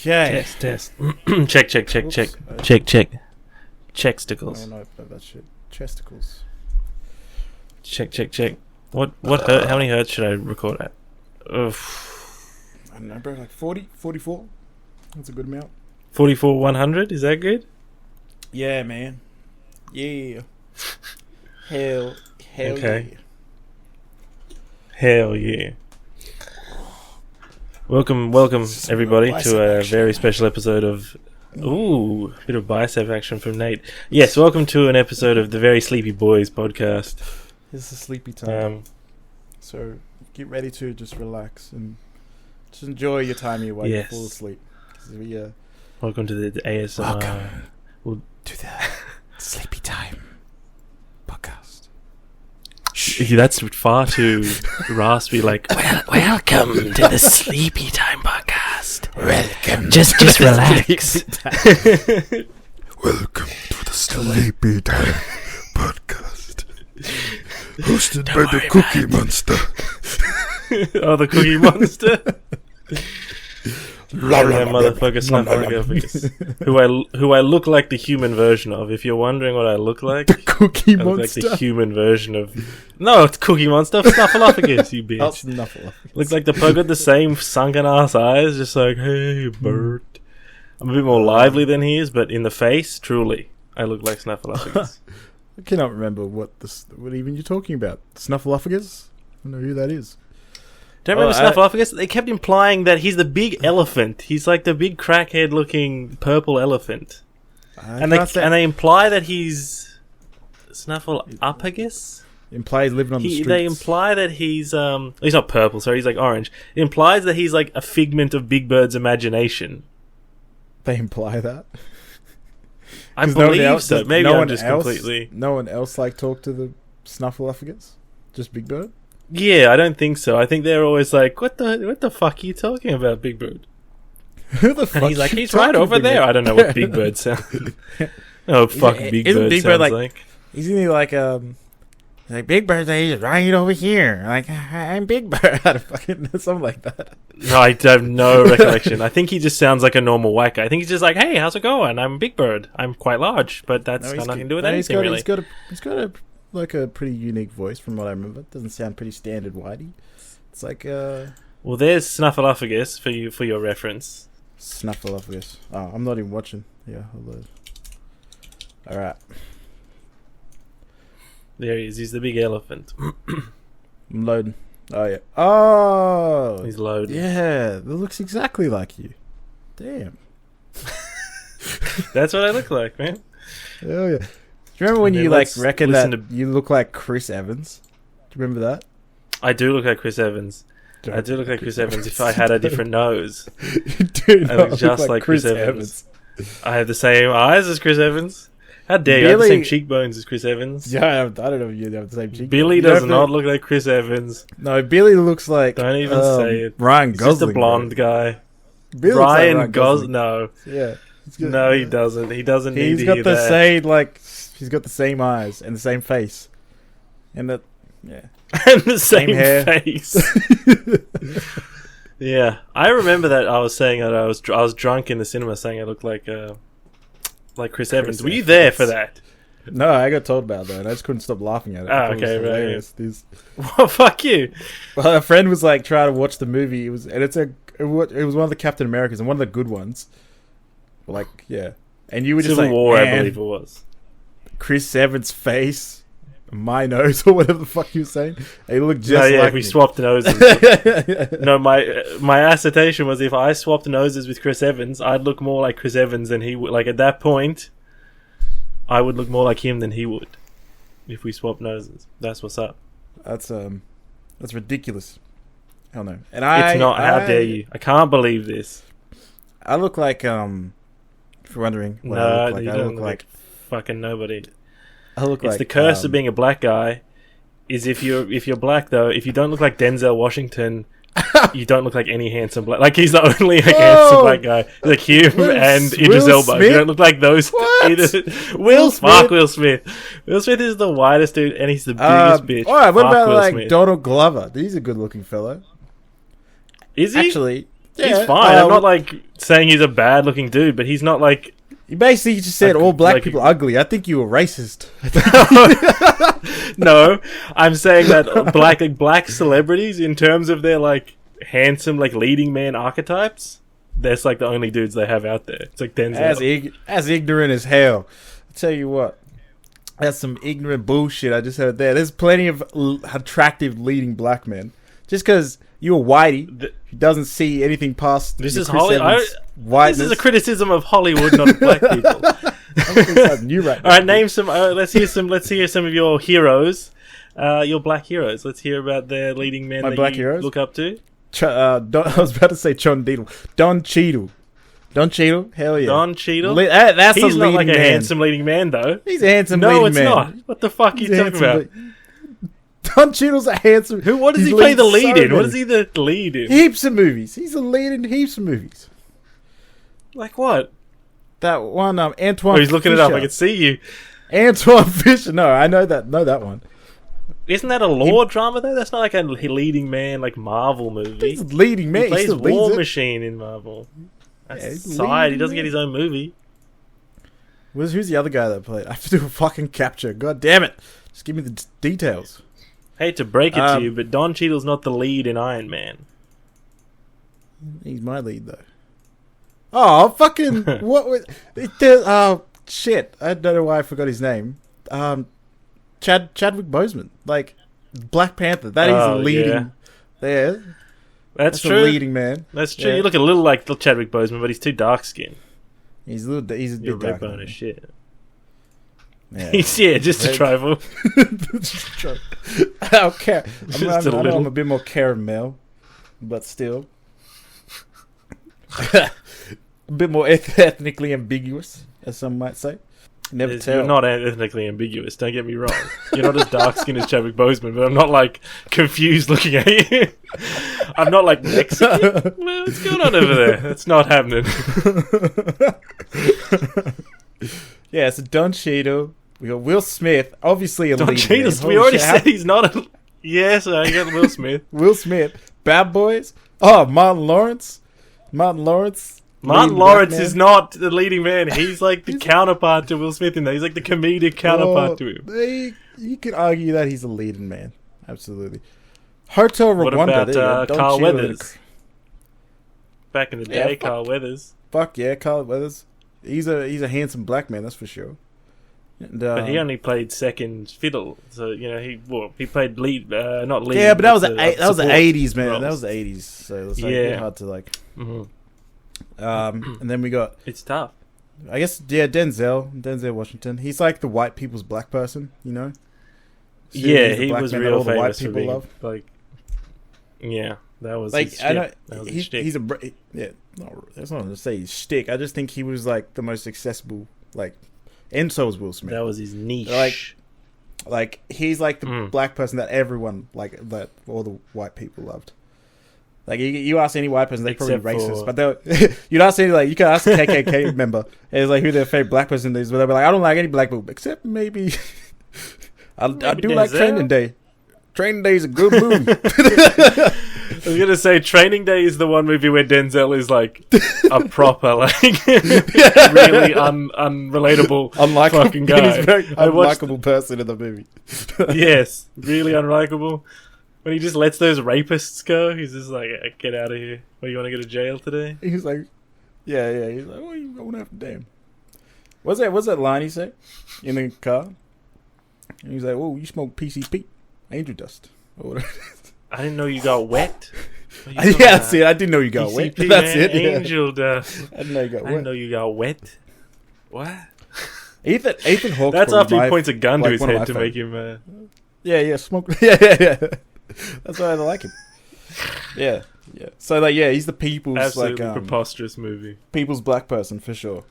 Okay. Test. check. Checksticles. No, that shit. Chesticles. Check. What hertz, how many hertz should I record at? I don't know, bro. Like 40, 44. That's a good amount. 44, 100? Is that good? Yeah, man. Yeah. Hell Okay. yeah. Hell yeah. Welcome everybody to a very special episode of a bit of bicep action from Nate. Yes, welcome to an episode of the Very Sleepy Boys podcast. It's a sleepy time. So get ready to just relax and just enjoy your time here while you fall asleep. Welcome to the ASMR. Welcome to the Sleepy Time podcast. That's far too raspy. Like, welcome to the Sleepy Time podcast. Welcome. Just relax. Welcome to the Sleepy Time podcast. Hosted by the Cookie Monster. Oh, the Cookie Monster. Motherfucker, who I look like the human version of. If you're wondering what I look like, the Cookie I look Monster. like the human version of. No, it's Cookie Monster. Snuffleupagus, you bitch. Oh, Snuffleupagus. Looks like the pug with the same sunken ass eyes, just like, hey, bird. I'm a bit more lively than he is, but in the face, truly, I look like Snuffleupagus. I cannot remember what even you're talking about. Snuffleupagus? I don't know who that is. Don't remember Snuffleupagus? They kept implying that he's the big elephant. He's like the big crackhead-looking purple elephant. And they imply that he's Snuffleupagus? Implies living on the streets. They imply that he's not purple, sorry, he's like orange. It implies that he's like a figment of Big Bird's imagination. They imply that? I believe so. Maybe I'm just completely... No one else talk to the Snuffleupagus? Just Big Bird? Yeah, I don't think so. I think they're always like, what the fuck are you talking about, Big Bird? Who the fuck? And he's like, he's right over there. I don't know what Big Bird sounds like. No, fuck Big Bird sounds like. Isn't he like Big Bird, he's right over here. Like, I'm Big Bird. Something like that. No, I have no recollection. I think he just sounds like a normal white guy. I think he's just like, hey, how's it going? I'm Big Bird. I'm quite large, but that's got nothing to do with anything, really. He's got a pretty unique voice from what I remember. It doesn't sound pretty standard whitey. It's like well, there's Snuffleupagus for your reference. Snuffleupagus. Oh, I'm not even watching. Yeah, alright. There he is. He's the big elephant. I'm loading. Oh yeah. Oh, he's loading. Yeah, that looks exactly like you. Damn. That's what I look like, man. Oh yeah. Do you remember when you reckon that you look like Chris Evans? Do you remember that? I do look like Chris Evans. I do look like Chris Evans if I had a different nose. You do I look just like Chris Evans. I have the same eyes as Chris Evans. How dare you? I have the same cheekbones as Chris Evans. Yeah, I don't know if you have the same cheekbones. Billy does not look like Chris Evans. No, Billy looks like... Don't even say it. Ryan Gosling. He's just a blonde guy. Billy Ryan Gosling. No. Yeah. No, he doesn't. He doesn't need to hear that. He's got the same, he's got the same eyes and the same face. And the... Yeah. And the same hair. Face. Yeah. I remember that I was saying that I was drunk in the cinema saying I looked like Chris Evans. Were you there for that? No, I got told about that. I just couldn't stop laughing at it. Oh, okay, right. Well, fuck you. Well, a friend was trying to watch the movie. It was one of the Captain Americas and one of the good ones. Yeah. And you were just Civil War, I believe it was. Chris Evans' face, my nose, or whatever the fuck you were saying. It looked just like we me. swapped noses. No, my assertion was if I swapped noses with Chris Evans, I'd look more like Chris Evans than he would. Like, at that point, I would look more like him than he would if we swapped noses. That's what's up. That's ridiculous. Hell no. And it's not. How dare you? I can't believe this. I look like if you're wondering what I look like, I look like fucking nobody. It's the curse of being a black guy. Is if you're black though, if you don't look like Denzel Washington, you don't look like any handsome black. Like, he's the only handsome black guy. Like him and Idris Elba. You don't look like those. Will Smith. Will Smith. Will Smith is the whitest dude, and he's the biggest bitch. Alright, what about Donald Glover? He's a good-looking fellow. Is he? Actually, yeah. He's fine. I'm not saying he's a bad-looking dude, but he's not like. You basically just said Like- all black like- people are ugly. I think you were racist. No, I'm saying that black celebrities, in terms of their like handsome, like leading man archetypes, that's like the only dudes they have out there. It's like Denzel. As ignorant as hell. I'll tell you what. That's some ignorant bullshit I just heard there. There's plenty of attractive leading black men. Just because you're a whitey who doesn't see anything past This your is Chris Hollywood. Evans whiteness. This is a criticism of Hollywood, not black people. New right All right, name some. Let's hear some. Let's hear some of your heroes. Your black heroes. Let's hear about their leading men My that black you heroes? look up to. I was about to say John Cheadle. Don Cheadle. Don Cheadle? Hell yeah. Don Cheadle. That's He's a not leading like a man. handsome leading man, though. He's a handsome No, leading it's man. not. What the fuck are you He's a talking handsome about? Don Cheadle's a handsome... What does he's he play the leading lead so in? What many. is he the lead in? Heaps of movies. He's a lead in heaps of movies. Like what? That one, Antoine Oh, he's looking it up. I Fisher. can see you. Antoine Fisher. No, I know that one. Isn't that a law drama though? That's not like a leading man like Marvel movie. He's a leading man. He plays still War leads it. Machine in Marvel. That's Yeah, he's side. He leading doesn't man. get his own movie. Who's the other guy that played? I have to do a fucking capture. God damn it. Just give me the details. Hate to break it to you, but Don Cheadle's not the lead in Iron Man. He's my lead, though. Oh, fucking... what was... shit. I don't know why I forgot his name. Chadwick Boseman. Like, Black Panther. That is a leading... yeah. There. That's A true. leading man. That's true. Yeah. You look a little like Chadwick Boseman, but he's too dark skinned. He's a bit You're dark. red bone as shit. Yeah. He's just a Red- trifle. Okay. Just I a know little. I'm a bit more caramel, but still. A bit more ethnically ambiguous, as some might say. Never tell. You're not ethnically ambiguous. Don't get me wrong. You're not as dark skinned as Chadwick Boseman, but I'm not like confused looking at you. I'm not like Mexican. Well, what's going on over there? That's not happening. Yeah, so Don Cheadle. We got Will Smith, obviously a Don lead Cheadle's. man. We Holy already shit, said he's not a. Yes, I got Will Smith. Will Smith, Bad Boys. Oh, Martin Lawrence. Martin Lawrence is not the leading man. He's like the counterpart to Will Smith in there. He's like the comedic counterpart to him. You could argue that he's a leading man. Absolutely. Hotel Rwanda. What about there you go. Don Carl Cheadle. Weathers? Back in the Yeah, day, Carl Weathers. Fuck yeah, Carl Weathers. He's a handsome black man, that's for sure. And, But he only played second fiddle, so he played lead, not lead. yeah, but that was the the support '80s, man. roles. That was the '80s, so it's like Yeah. a bit hard to like. Mhm. And then we got, It's tough. I guess, Denzel Washington. He's like the white people's black person, you know. So Yeah, he's the he black was man that real all the white famous for people being love. like. Yeah, that was Like his I know shtick. That was his shtick. he's yeah. No, that's not to say he's shtick. I just think he was like the most accessible, like, and so was Will Smith. That was his niche. Like he's like the Mm. black person that everyone that all the white people loved. Like you ask any white person, they're probably Except racist. for- But they'll you'd ask any you can ask a KKK member, and it's like who their favorite black person is. But they'll be like, I don't like any black people except maybe I do like Denzel. Training Day. Training Day is a good movie. I was gonna say Training Day is the one movie where Denzel is like a proper like really unrelatable Unlikable fucking guy. He's a very I watched- unlikable person in the movie. Yes, really unlikable. When he just lets those rapists go, he's just like, "Get out of here! What, you want to go to jail today?" He's like, yeah. He's like, oh, you going after damn. What's that line he said in the car? And he's like, oh, you smoke PCP, angel dust. Or whatever. I didn't know you got wet. What are you Yeah, talking that's about? it. I didn't know you got wet. PCP, That's man, it. Yeah. Angel dust. I didn't know you got I didn't know wet. you got wet. What? Ethan Hawke. That's after he points a gun to his one of head my to make him. Yeah, smoke. Yeah. That's why I like him. Yeah. So he's the people's Absolutely like preposterous movie. people's black person for sure.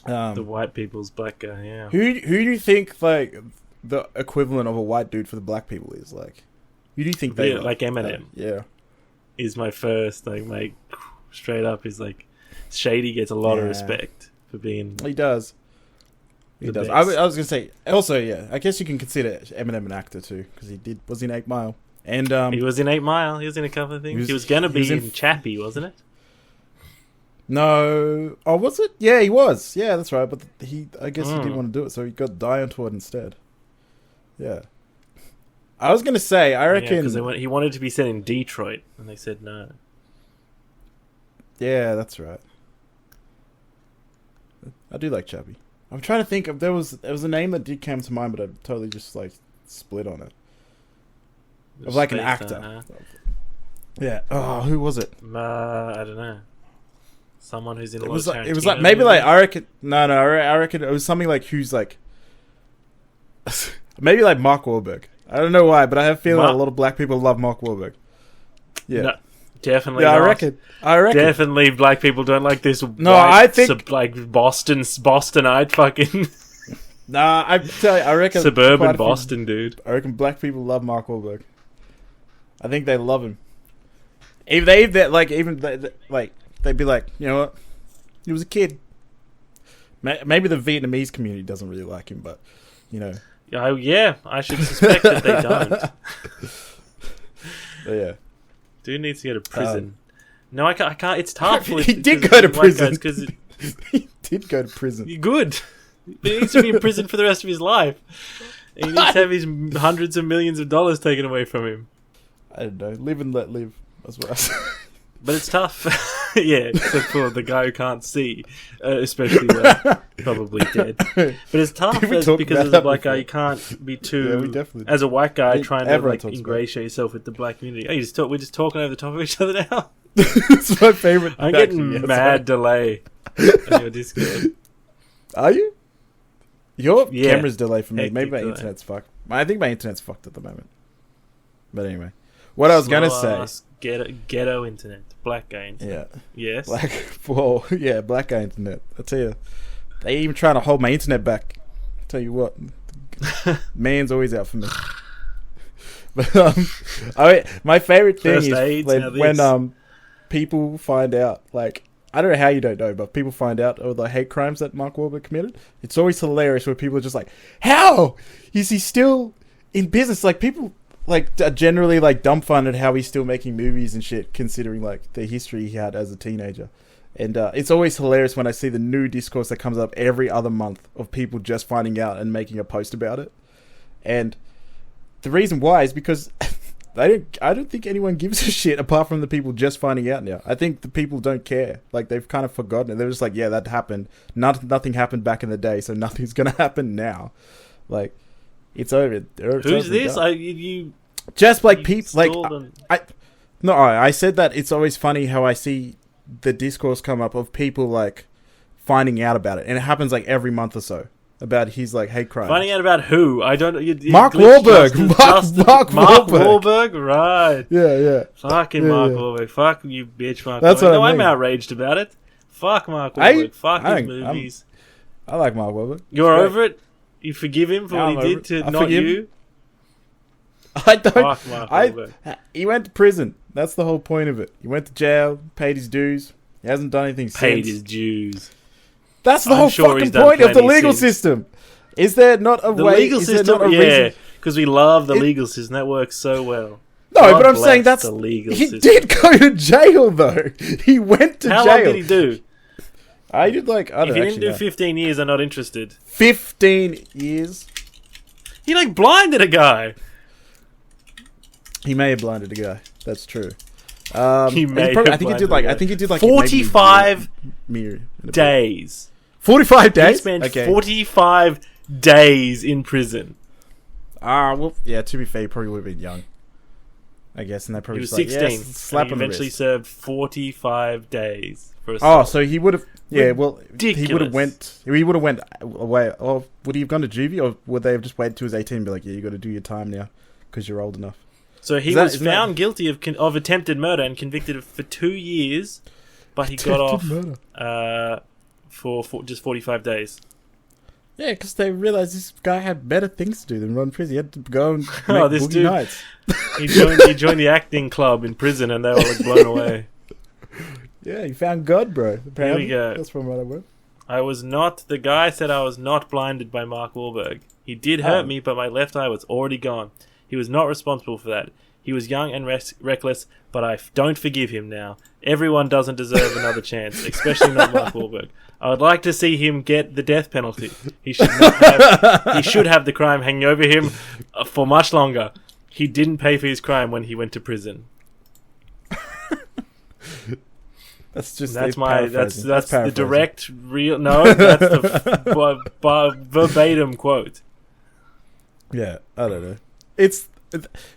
The white people's black guy. Yeah. Who do you think like the equivalent of a white dude for the black people is like? Who do you think they Yeah, like Eminem. yeah. Is my first like straight up is like Shady gets a lot of Yeah. respect for being He does. He the does. best. I was gonna say also, yeah. I guess you can consider Eminem an actor too because was in 8 Mile and He was in 8 Mile. He was in a couple of things. he He was- was gonna he was be in- in Chappie, wasn't it? No. Oh, was it? Yeah, he was. Yeah, that's right. But I guess he didn't want to do it, so he got die onto it instead. Yeah. I was gonna say, I reckon because he wanted to be set in Detroit, and they said no. Yeah, that's right. I do like Chappie. I'm trying to think of there was a name that did come to mind, but I totally just like split on it. Of like an actor. Yeah. Oh, who was it? I don't know. Someone who's in. It was like maybe like I reckon. No, I reckon it was something like who's like. Maybe like Mark Wahlberg. I don't know why, but I have a feeling a lot of black people love Mark Wahlberg. Yeah. No, definitely. Yeah, not. I reckon. Definitely, black people don't like this. No, I think like Bostonite fucking. Nah, I tell you, I reckon suburban Boston dude. I reckon black people love Mark Wahlberg. I think they love him. They'd be like, you know what? He was a kid. Maybe the Vietnamese community doesn't really like him, but you know. Yeah, I should suspect that they don't. Yeah. Dude needs to go to prison. No, I can't. It's tough. He did go to prison. He did go to prison. Good. He needs to be in prison for the rest of his life. He needs to have his hundreds of millions of dollars taken away from him. I don't know. Live and let live. That's what I say. But it's tough. Yeah, except for the guy who can't see, especially probably dead. But it's tough because as a black guy, you can't be too. Yeah, as a white guy, trying to like ingratiate yourself with the black community. We're just talking over the top of each other now. It's my favorite. I'm getting mad delay on your Discord. Are you? Your camera's delay for me. Hectic maybe my internet's fucked. I think my internet's fucked at the moment. But anyway, what I was gonna say. Ghetto internet, black guy internet. Yeah. Yes. Black guy internet. I tell you, they even trying to hold my internet back. I tell you what, man's always out for me. But my favorite thing is when people find out, like, I don't know how you don't know, but people find out of the hate crimes that Mark Wahlberg committed. It's always hilarious when people are just like, "How is he still in business?" Like people. Like, generally, like, dumbfounded how he's still making movies and shit, considering, like, the history he had as a teenager. And it's always hilarious when I see the new discourse that comes up every other month of people just finding out and making a post about it. And the reason why is because I don't think anyone gives a shit apart from the people just finding out now. I think the people don't care. Like, they've kind of forgotten it. They're just like, yeah, that happened. Nothing happened back in the day, so nothing's going to happen now. Like... It's over. Who's this? Just like people like I said that it's always funny how I see the discourse come up of people like finding out about it, and it happens like every month or so about his like hate crime. Finding out about who? I don't. Mark Wahlberg. Mark Wahlberg. Right. Yeah. Fucking Mark Wahlberg. Fuck you, bitch. Mark. That's Wahlberg. what I mean. I'm outraged about it. Fuck Mark Wahlberg. Fuck his movies. I like Mark Wahlberg. You're over it. You forgive him for what he did to not you? I don't. He went to prison. That's the whole point of it. He went to jail, paid his dues. He hasn't done anything since. Paid his dues. That's the whole fucking point of the legal system. Is there not a way? The legal system, because we love the legal system. That works so well. No, but I'm saying that's the legal system. He did go to jail though. He went to jail. How long did he do? I did like, I don't know. If you didn't do 15 years, I'm not interested. 15 years? He like blinded a guy. He may have blinded a guy. That's true. I think he did like 45 days. 45 days? He spent 45 days in prison. Well, yeah, to be fair, he probably would have been young. I guess, and they probably he was 16. Like, slap and he eventually served 45 days for a so he would have... Yeah, well, he would have went away. Or would he have gone to juvie, or would they have just waited till he was 18 and be like, yeah, you got to do your time now because you're old enough? So he was found guilty of attempted murder and convicted for 2 years, but he got off for just 45 days. Yeah, because they realized this guy had better things to do than run prison. He had to go and make this boogie dude, nights. He joined the acting club in prison, and they were like blown away. Yeah, he found God, bro. Apparently. Here we go. That's from what I read. The guy said I was not blinded by Mark Wahlberg. He did hurt me, but my left eye was already gone. He was not responsible for that. He was young and reckless, but I don't forgive him now. Everyone doesn't deserve another chance, especially not Mark Wahlberg. I would like to see him get the death penalty. He should have the crime hanging over him for much longer. He didn't pay for his crime when he went to prison. That's just that's the direct real. No, that's the verbatim quote. Yeah, I don't know.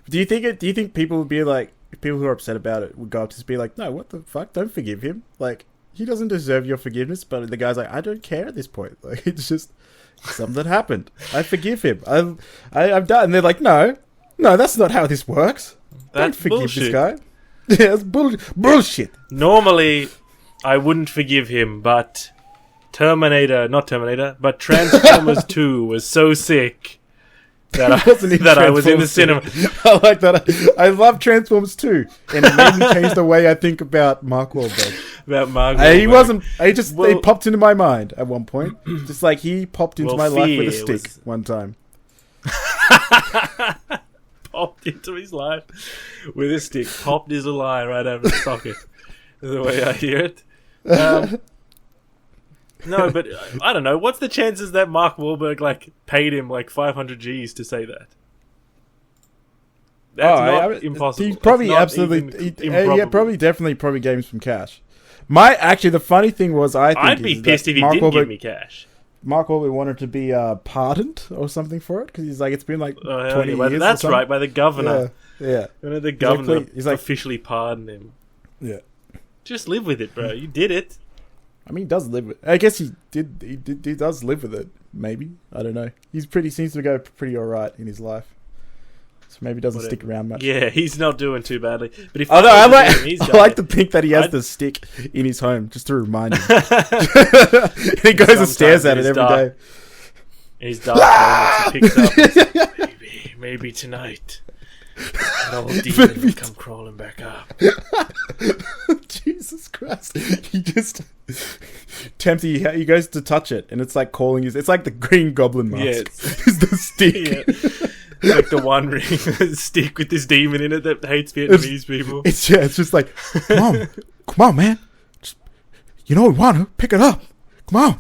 Do you think people would be like, people who are upset about it would go up to just be like, no, what the fuck? Don't forgive him. Like, he doesn't deserve your forgiveness. But the guy's like, I don't care at this point. Like, it's just something happened. I forgive him. I've done. And they're like, no, that's not how this works. Don't forgive bullshit. this guy. Yeah, it's bullshit. Normally, I wouldn't forgive him, but Transformers 2 was so sick that I was in the cinema. I like that. I love Transformers 2, and it made me change the way I think about Mark Wahlberg. He popped into my mind at one point. Just like he popped into my life with a stick one time. Popped into his life with a stick. Popped is a lie right out of the socket. Is the way I hear it. No, but I don't know. What's the chances that Mark Wahlberg paid him 500 G's to say that? That's impossible. He probably probably gave him some cash. The funny thing was, I'd be pissed if he didn't give me cash. Mark Wahlberg wanted to be pardoned or something for it because he's like, it's been 20 years. That's right, by the governor. Yeah. The governor officially pardoned him. Yeah. Just live with it, bro. You did it. I mean, he does live with it. I guess he does live with it. Maybe. I don't know. Seems to go pretty alright in his life. So maybe he doesn't stick around much. Yeah, he's not doing too badly. But if I like to think that he has the stick in his home just to remind him. He goes and stares at it every day. In his dark moments, he picks up. Maybe tonight, an old demon will come crawling back up. Jesus Christ! He just tempts. He goes to touch it, and it's like calling his. It's like the Green Goblin mask. Yeah, it's the stick. Yeah. Like the One Ring stick with this demon in it that hates Vietnamese people. It's just like, come on, man. You know we want to pick it up. Come on,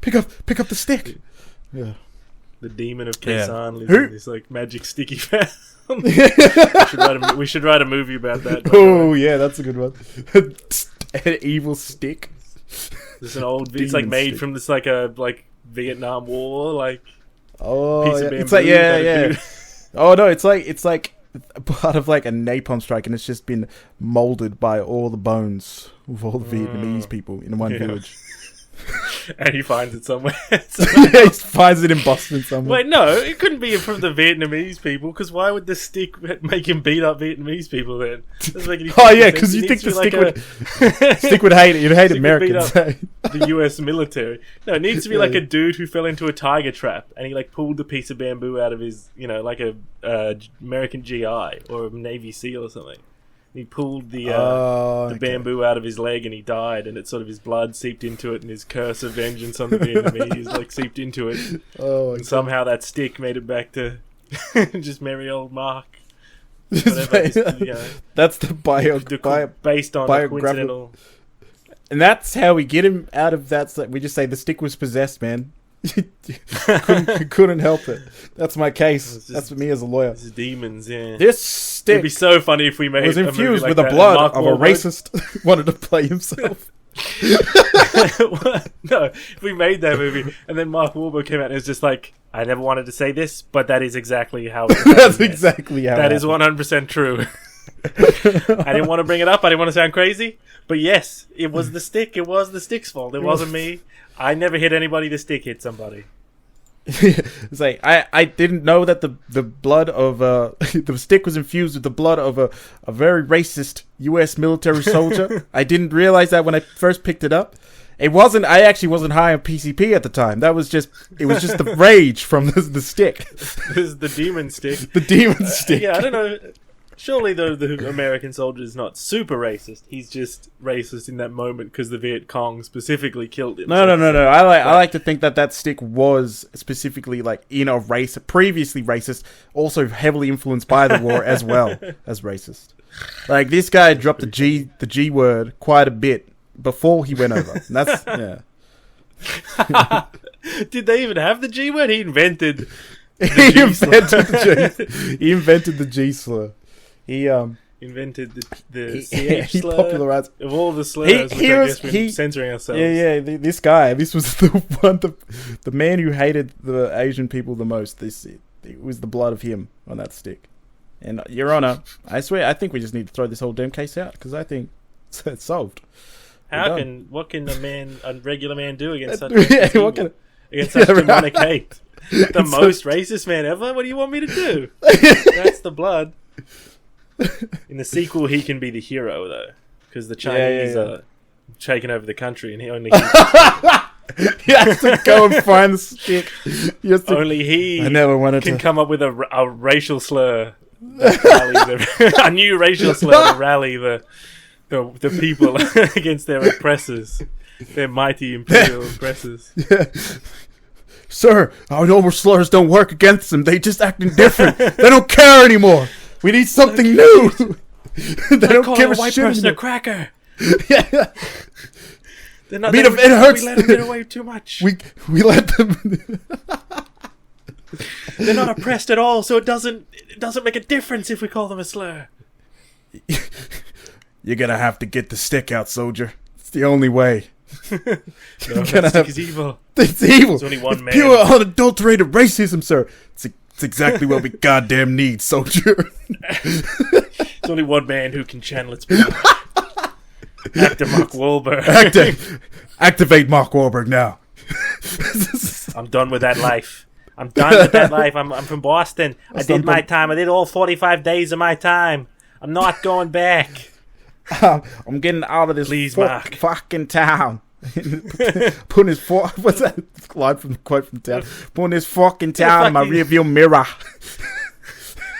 pick up the stick. Yeah. The demon of Kaisan lives in this magic sticky found. We should write a movie about that. Oh yeah, that's a good one. An evil stick. There's an old. It's made stick from this Vietnam War piece of it's bamboo. Oh no, it's like part of a napalm strike, and it's just been molded by all the bones of all the Vietnamese people in one village. And he finds it somewhere. Yeah, he finds it in Boston somewhere. Wait, no, it couldn't be from the Vietnamese people, because why would the stick make him beat up Vietnamese people then? Because you think the stick would hate it. You'd hate Americans. The US military. No, it needs to be a dude who fell into a tiger trap and he pulled a piece of bamboo out of his, a American GI or a Navy SEAL or something. He pulled the bamboo out of his leg and he died, and it his blood seeped into it, and his curse of vengeance on the Vietnamese seeped into it. And somehow that stick made it back to just merry old Mark. Whatever, that's the based on a coincidental. And that's how we get him out of that. We just say the stick was possessed, man. couldn't help it. That's my case. That's me as a lawyer. It's demons, yeah. This stick it'd be so funny if we made was infused with the blood of a racist wanted to play himself. No, if we made that movie and then Mark Wahlberg came out and it was just I never wanted to say this, but that is exactly how it happened. That's exactly how that is 100% true. I didn't want to bring it up. I didn't want to sound crazy. But yes, it was the stick. It was the stick's fault. It wasn't me. I never hit anybody. The stick hit somebody. It's I didn't know that the blood of the stick was infused with the blood of a very racist U.S. military soldier. I didn't realize that when I first picked it up. I actually wasn't high on PCP at the time. It was just the rage from the stick. This is the demon stick. The demon stick. Yeah, I don't know. Surely the American soldier is not super racist. He's just racist in that moment because the Viet Cong specifically killed him. No. I like to think that stick was specifically like in a race, previously racist, also heavily influenced by the war as well as racist. Like this guy dropped the G word quite a bit before he went over. And that's Did they even have the G word? He invented. He invented the G slur. He invented the CH he slur popularized of all the slurs. We're censoring ourselves. This guy. This was the one, the man who hated the Asian people the most. It was the blood of him on that stick. And Your Honor, I swear, I think we just need to throw this whole damn case out because I think it's solved. What can a regular man do against such against such demonic hate? The most racist man ever? What do you want me to do? That's the blood. In the sequel, he can be the hero, though. Because the Chinese are taking over the country, and he only... He has to go and find the stick. Only he can come up with a racial slur. A new racial slur to rally the people against their oppressors. Their mighty imperial oppressors. Yeah. Sir, our normal slurs don't work against them. They just acting different. They don't care anymore. We need something new. They don't give a white shit person anymore. A cracker. Yeah. It hurts. We let them get away too much. We let them. They're not oppressed at all, so it doesn't make a difference if we call them a slur. You're gonna have to get the stick out, soldier. It's the only way. No, that stick is evil. It's evil. There's only one man. Pure unadulterated racism, sir. It's exactly what we goddamn need, soldier. There's only one man who can channel its power. Actor Mark Wahlberg. Activate Mark Wahlberg now. I'm done with that life. I'm from Boston. I did my time. I did all 45 days of my time. I'm not going back. I'm getting out of this Mark. fucking town. Putting his what's that line from the quote from town? Putting this fucking town in my rearview mirror.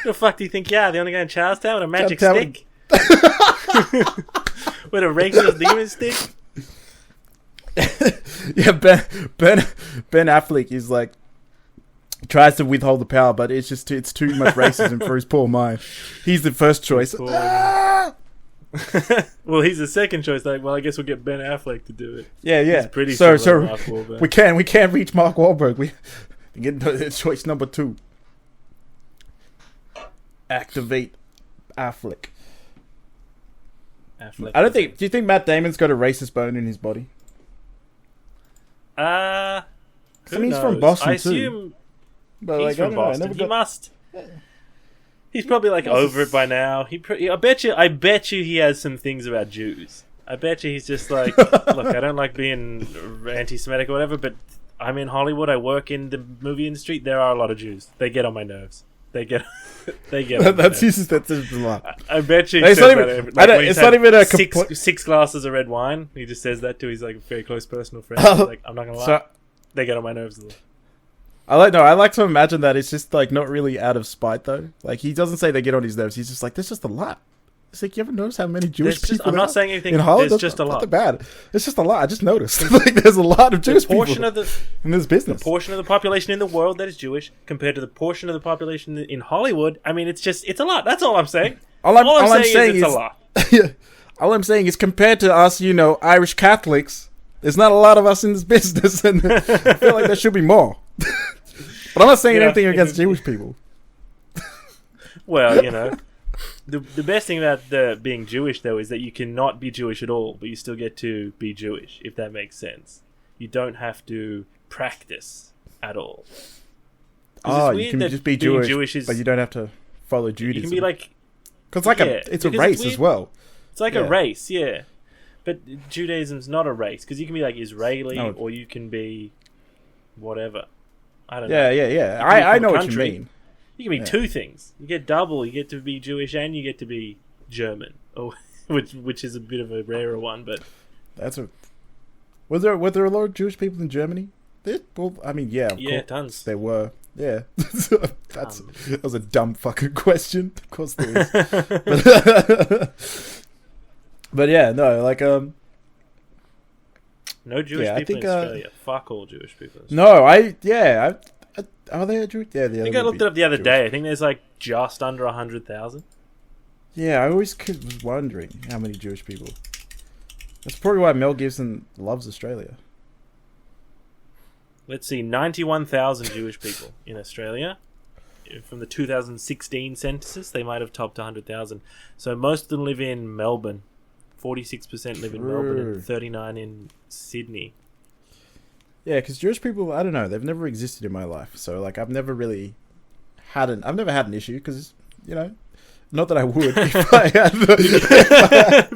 The fuck do you think? Yeah, the only guy in Charlestown with a magic stick. With a racist demon stick. Yeah, Ben Affleck is like tries to withhold the power, but it's too much racism for his poor mind. He's the first choice. Well, he's the second choice. Like, well, I guess we'll get Ben Affleck to do it. Yeah. He's pretty similar to Mark Wahlberg. We can't reach Mark Wahlberg. We get choice number 2. Activate Affleck. Do you think Matt Damon's got a racist bone in his body? He's from Boston, I assume too. But he's from Boston. He must. He's probably over it by now. I bet you he has some things about Jews. I bet you he's just like, look, I don't like being anti-Semitic or whatever, but I'm in Hollywood. I work in the movie industry. There are a lot of Jews. They get on my nerves. They get. That's a lot. I bet you. It's not even a six glasses of red wine. He just says that to his very close personal friend. He's like, I'm not gonna lie. They get on my nerves a little. I like to imagine that it's just not really out of spite though. Like he doesn't say they get on his nerves. He's just like, there's just a lot. It's like, you ever notice how many Jewish people? I'm not saying anything. In Hollywood, there's just a lot. Not bad. It's just a lot. I just noticed. There's a lot of Jewish people in this business. The portion of the population in the world that is Jewish compared to the portion of the population in Hollywood. I mean, it's a lot. That's all I'm saying. All I'm saying is it's a lot. Yeah. All I'm saying is compared to us, Irish Catholics, there's not a lot of us in this business, and I feel like there should be more. But I'm not saying anything against Jewish people. Well, the best thing about being Jewish, though, is that you cannot be Jewish at all, but you still get to be Jewish, if that makes sense. You don't have to practice at all. You can just be Jewish, but you don't have to follow Judaism. You can be like... Cause it's a race as well. It's like a race, yeah. But Judaism's not a race, because you can be like Israeli, or you can be whatever. I don't know. Yeah. I know what you mean. You can be two things. You get double. You get to be Jewish and you get to be German, which is a bit of a rarer one. But were there a lot of Jewish people in Germany? Tons. There were. Yeah. That was a dumb fucking question. Of course there is. But yeah, no, like no Jewish people in Australia. Fuck all Jewish people. No, are they Jewish? Yeah, I think I looked it up the other day. I think there's like just under 100,000. Yeah, I always was wondering how many Jewish people. That's probably why Mel Gibson loves Australia. Let's see, 91,000 Jewish people in Australia. From the 2016 census, they might have topped 100,000. So most of them live in Melbourne. 46% live in Melbourne and 39% in Sydney. Yeah, because Jewish people, I don't know, they've never existed in my life. So, like, I've never had an issue because, you know, not that I would if I had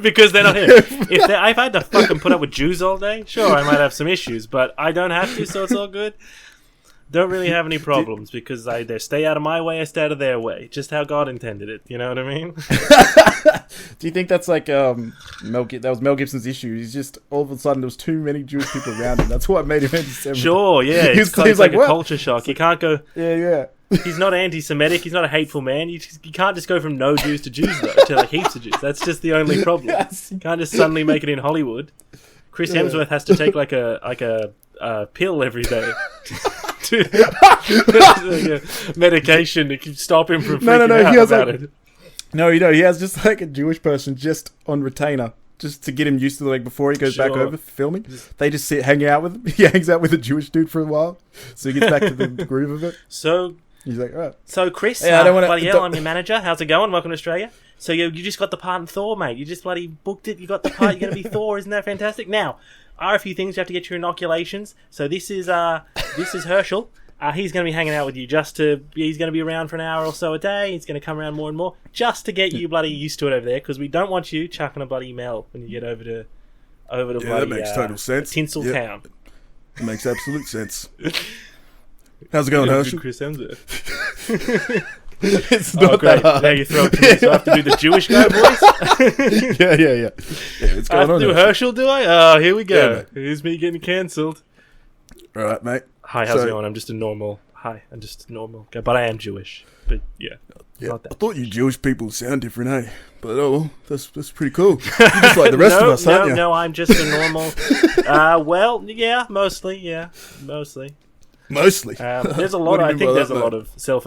because they're not here. If I had to fucking put up with Jews all day, sure, I might have some issues, but I don't have to, so it's all good. Don't really have any problems because I either stay out of my way or stay out of their way. Just how God intended it. You know what I mean? Do you think that's like that was Mel Gibson's issue? He's just all of a sudden there was too many Jewish people around him. That's what made him anti-Semitic. Sure, yeah. It's like a culture shock. You can't go. Yeah. He's not anti-Semitic. He's not a hateful man. You can't just go from no Jews to Jews though, to like heaps of Jews. That's just the only problem. You can't just suddenly make it in Hollywood. Chris Hemsworth has to take like a pill every day. Like a medication to stop him from freaking out about it. No, you know, he has just like a Jewish person just on retainer, just to get him used to like before he goes back over for filming. They just hang out with him. He hangs out with a Jewish dude for a while, so he gets back to the groove of it. So he's like, all right. So Chris, hey, bloody hell, I'm your manager. How's it going? Welcome to Australia. So you just got the part in Thor, mate. You just bloody booked it. You got the part. You're going to be Thor. Isn't that fantastic? Now, are a few things you have to get your inoculations. So this is Herschel. He's going to be hanging out with you he's going to be around for an hour or so a day. He's going to come around more and more just to get you bloody used to it over there because we don't want you chucking a bloody Mel when you get over to bloody that makes total sense. Tinseltown. It makes absolute sense. How's it going, Herschel? Chris Hemsworth. It's not great. that hard. Now you throw it to me, so I have to do the Jewish guy voice? Yeah. What's I have to do Herschel, do I? Oh, here we go. Yeah, Here's me getting cancelled. All right, mate. Hi, how's it going? I'm just a normal guy, but I am Jewish. But yeah. I thought you Jewish people sound different, hey? But oh well, that's pretty cool. You're just like the rest of us, aren't you? No, I'm just a normal. Well, yeah, mostly. Mostly. There's a lot. I think there's a lot of self.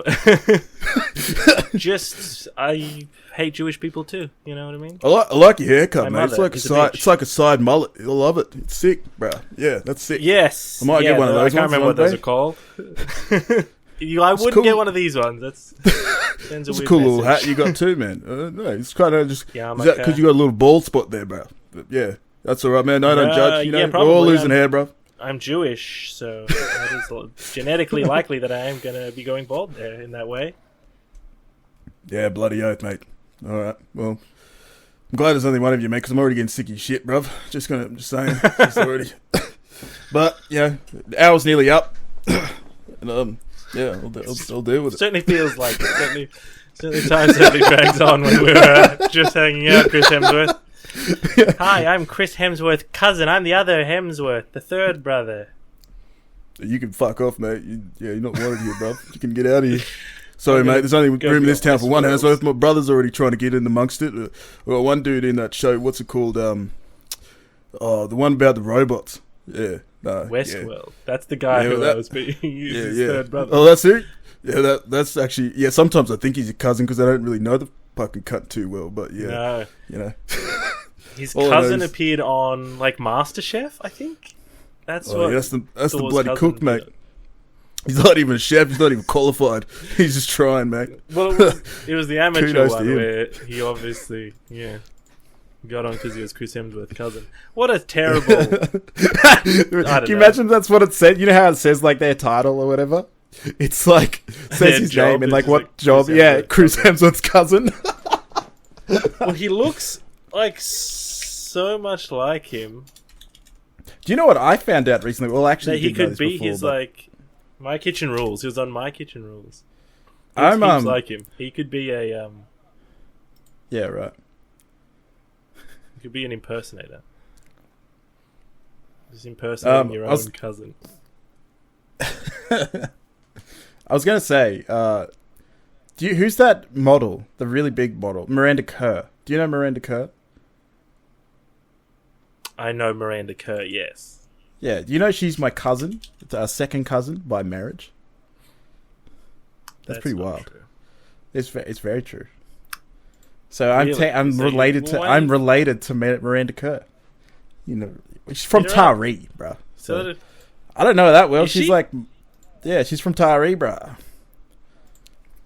I hate Jewish people too. You know what I mean? I like your haircut, My mate. It's like mother a side mullet. I love it. It's sick, bro. Yeah, that's sick. Yes. I might get one of those. I can't remember what those are called. I wouldn't cool. get one of these ones. Sends It's a weird cool little message. hat you got too, man. No, it's kind of just. Yeah, is that because you got a little bald spot there, bro? But yeah, that's all right, man. I don't judge. You know, yeah, we're all losing hair, bro. I'm Jewish, so it is genetically likely that I am going to be going bald there in that way. Yeah, bloody oath, mate. All right, well, I'm glad there's only one of you, mate, because I'm already getting sick of your shit, bruv. I'm just saying. It's already. But, yeah, the hour's nearly up. And, yeah, I'll deal with it. Certainly feels like it. Certainly time drags on when we're just hanging out, Chris Hemsworth. Hi, I'm Chris Hemsworth's cousin. I'm the other Hemsworth, the third brother. You can fuck off, mate. You're not wanted here, bruv. You can get out of here. Sorry, mate. There's only room in this town for one Hemsworth. My brother's already trying to get in amongst it. Well, one dude in that show, what's it called? The one about the robots. Yeah. Westworld. Yeah. That's the guy who was being used as third brother. Oh, that's it? Yeah, that's actually... Yeah, sometimes I think he's a cousin because I don't really know the fucking cunt too well, but yeah. No. You know. His cousin appeared on, like, MasterChef, I think? That's the bloody cook, mate. He's not even a chef. He's not even qualified. He's just trying, mate. Well, it was the amateur one where he obviously, got on because he was Chris Hemsworth's cousin. What a terrible... Can you imagine that's what it said? You know how it says, like, their title or whatever? It's like, says his name and, like, what job. Yeah, Chris Hemsworth's cousin. Well, he looks, like, so much like him. Do you know what I found out recently? Well, actually, he could be his, like... My Kitchen Rules. He was on My Kitchen Rules. I'm like him. He could be a Yeah, right. He could be an impersonator. Just impersonating your own cousin. I was gonna say, who's that model? The really big model, Miranda Kerr. Do you know Miranda Kerr? I know Miranda Kerr. Yes. Yeah. Do you know she's my cousin? It's our second cousin by marriage. That's pretty wild. True. It's very true. So Really? I'm related to Miranda Kerr. You know, she's from Taree, bro. So I don't know her that well. She's like, yeah, she's from Taree, bro.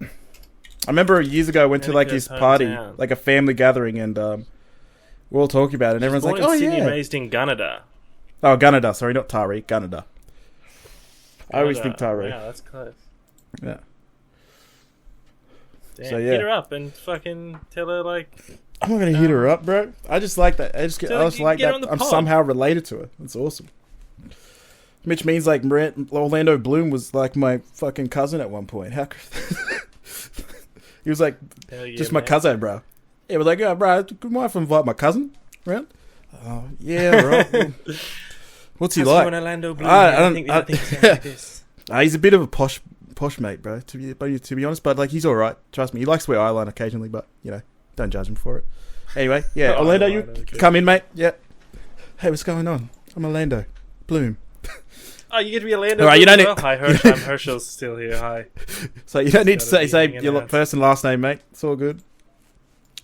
I remember years ago I went to like this party, like a family gathering, and we're all talking about it, and everyone's like, "Oh yeah." Sydney, raised in Gunnedah. Oh, Gunnedah. Sorry, not Taree. Gunnedah. I always think Taree. Yeah, that's close. Yeah. Damn, So, yeah. hit her up and fucking tell her like. I'm not gonna hit her up, bro. I just like that. I just like get that. on the I'm pod. somehow related to her. That's awesome. Which means like Orlando Bloom was like my fucking cousin at one point. How? He was like just my cousin, bro. Yeah, we're like, yeah, bro. Good wife invite my cousin around. Oh yeah, right. What's he like? Orlando Bloom. I think he's like this. He's a bit of a posh mate, bro. To be honest, but like he's all right. Trust me. He likes to wear eyeliner occasionally, but you know, don't judge him for it. Anyway, yeah, Orlando, you come in, mate. Yeah. Hey, what's going on? I'm Orlando Bloom. Oh, you get to be Orlando. All right, you don't Bloom? Hi, I'm Herschel's still here. Hi. So you don't need to say your first and last name, mate. It's all good.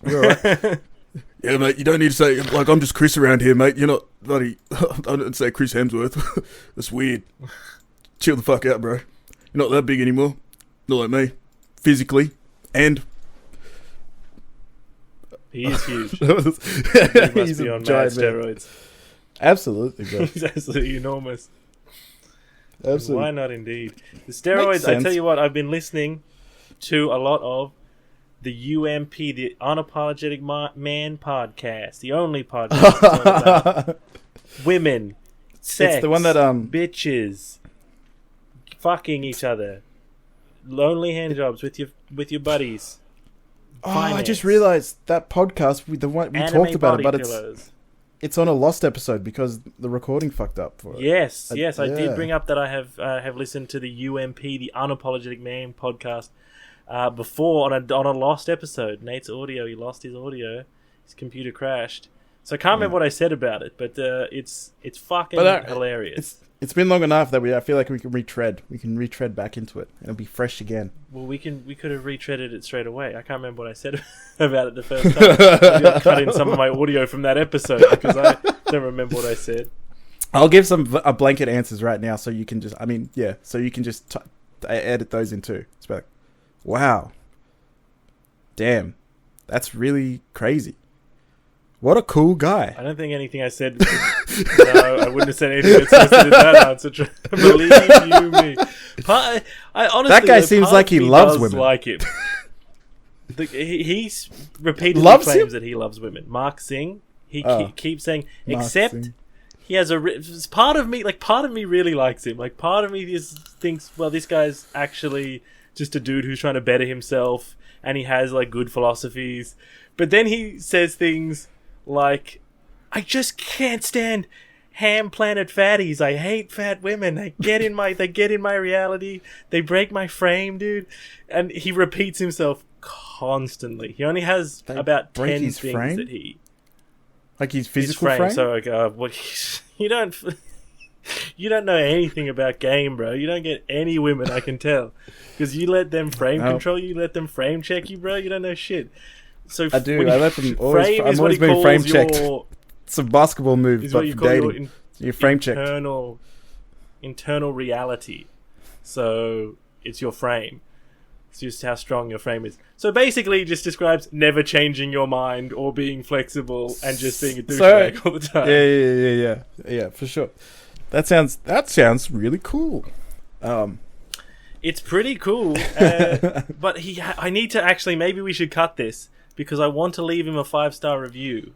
You're all right. Yeah, mate, you don't need to say, like, I'm just Chris around here, mate. You're not bloody... I don't say Chris Hemsworth. That's weird. Chill the fuck out, bro. You're not that big anymore. Not like me. Physically. And... He is huge. He He's must be a on mad giant man. steroids. Absolutely, bro. He's absolutely enormous. Absolutely. Why not, indeed? The steroids, I tell you what, I've been listening to a lot of the UMP, the Unapologetic Man podcast, the only podcast that's all about women, sex, It's the one that bitches, fucking each other, lonely handjobs with your buddies. Oh, I finance, just realized that podcast, the one we anime talked about it, but body pillows. it's on a lost episode because the recording fucked up for it. Yes, I yeah. did bring up that I have listened to the UMP, the Unapologetic Man podcast, before on a lost episode. Nate's audio, he lost his audio, his computer crashed. So I can't remember what I said about it, but it's fucking hilarious. It's been long enough that I feel like we can retread. We can retread back into it, and it'll be fresh again. Well, we could have retreaded it straight away. I can't remember what I said about it the first time. Maybe I'll cut in some of my audio from that episode because I don't remember what I said. I'll give some blanket answers right now, so you can just. So you can just edit those in too. It's like, wow, damn, that's really crazy. What a cool guy. I don't think anything I said... No, I wouldn't have said anything that's listed in that answer. Believe you me. I honestly... That guy seems like he loves women. Like him. He's repeatedly claims that he loves women. Mark Singh, he keeps saying, except he has part of me really likes him. Like, part of me just thinks, well, this guy's actually just a dude who's trying to better himself, and he has, like, good philosophies. But then he says things... like, I just can't stand ham-planet fatties. I hate fat women. They get in my reality. They break my frame, dude. And he repeats himself constantly. He only has about 10 things frame? That he... Like his physical frame? So, like, you don't know anything about game, bro. You don't get any women, I can tell. Because you let them frame control you, let them frame check you, bro. You don't know shit. So I do. I let them always. I'm always being frame checked. It's a basketball move, but for dating, your frame checked. Internal reality. So it's your frame. It's just how strong your frame is. So basically, it just describes never changing your mind or being flexible and just being a douchebag all the time. Yeah, for sure. That sounds really cool. It's pretty cool, but I need to actually. Maybe we should cut this. Because I want to leave him a 5-star review.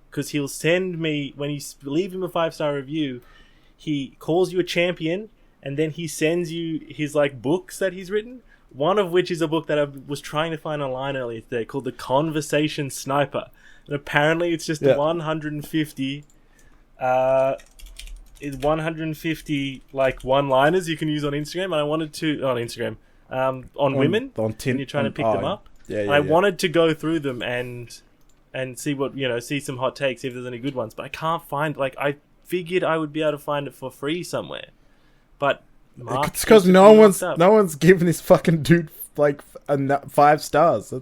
Because he'll send me... When you leave him a 5-star review, he calls you a champion, and then he sends you his, like, books that he's written. One of which is a book that I was trying to find online earlier today called The Conversation Sniper. And apparently it's just 150... 150 like one-liners you can use on Instagram, and I wanted to on women when you're trying to pick them up. I wanted to go through them and see what see some hot takes, see if there's any good ones, but I can't find. Like, I figured I would be able to find it for free somewhere, but it's because no one's giving this fucking dude like 5 stars.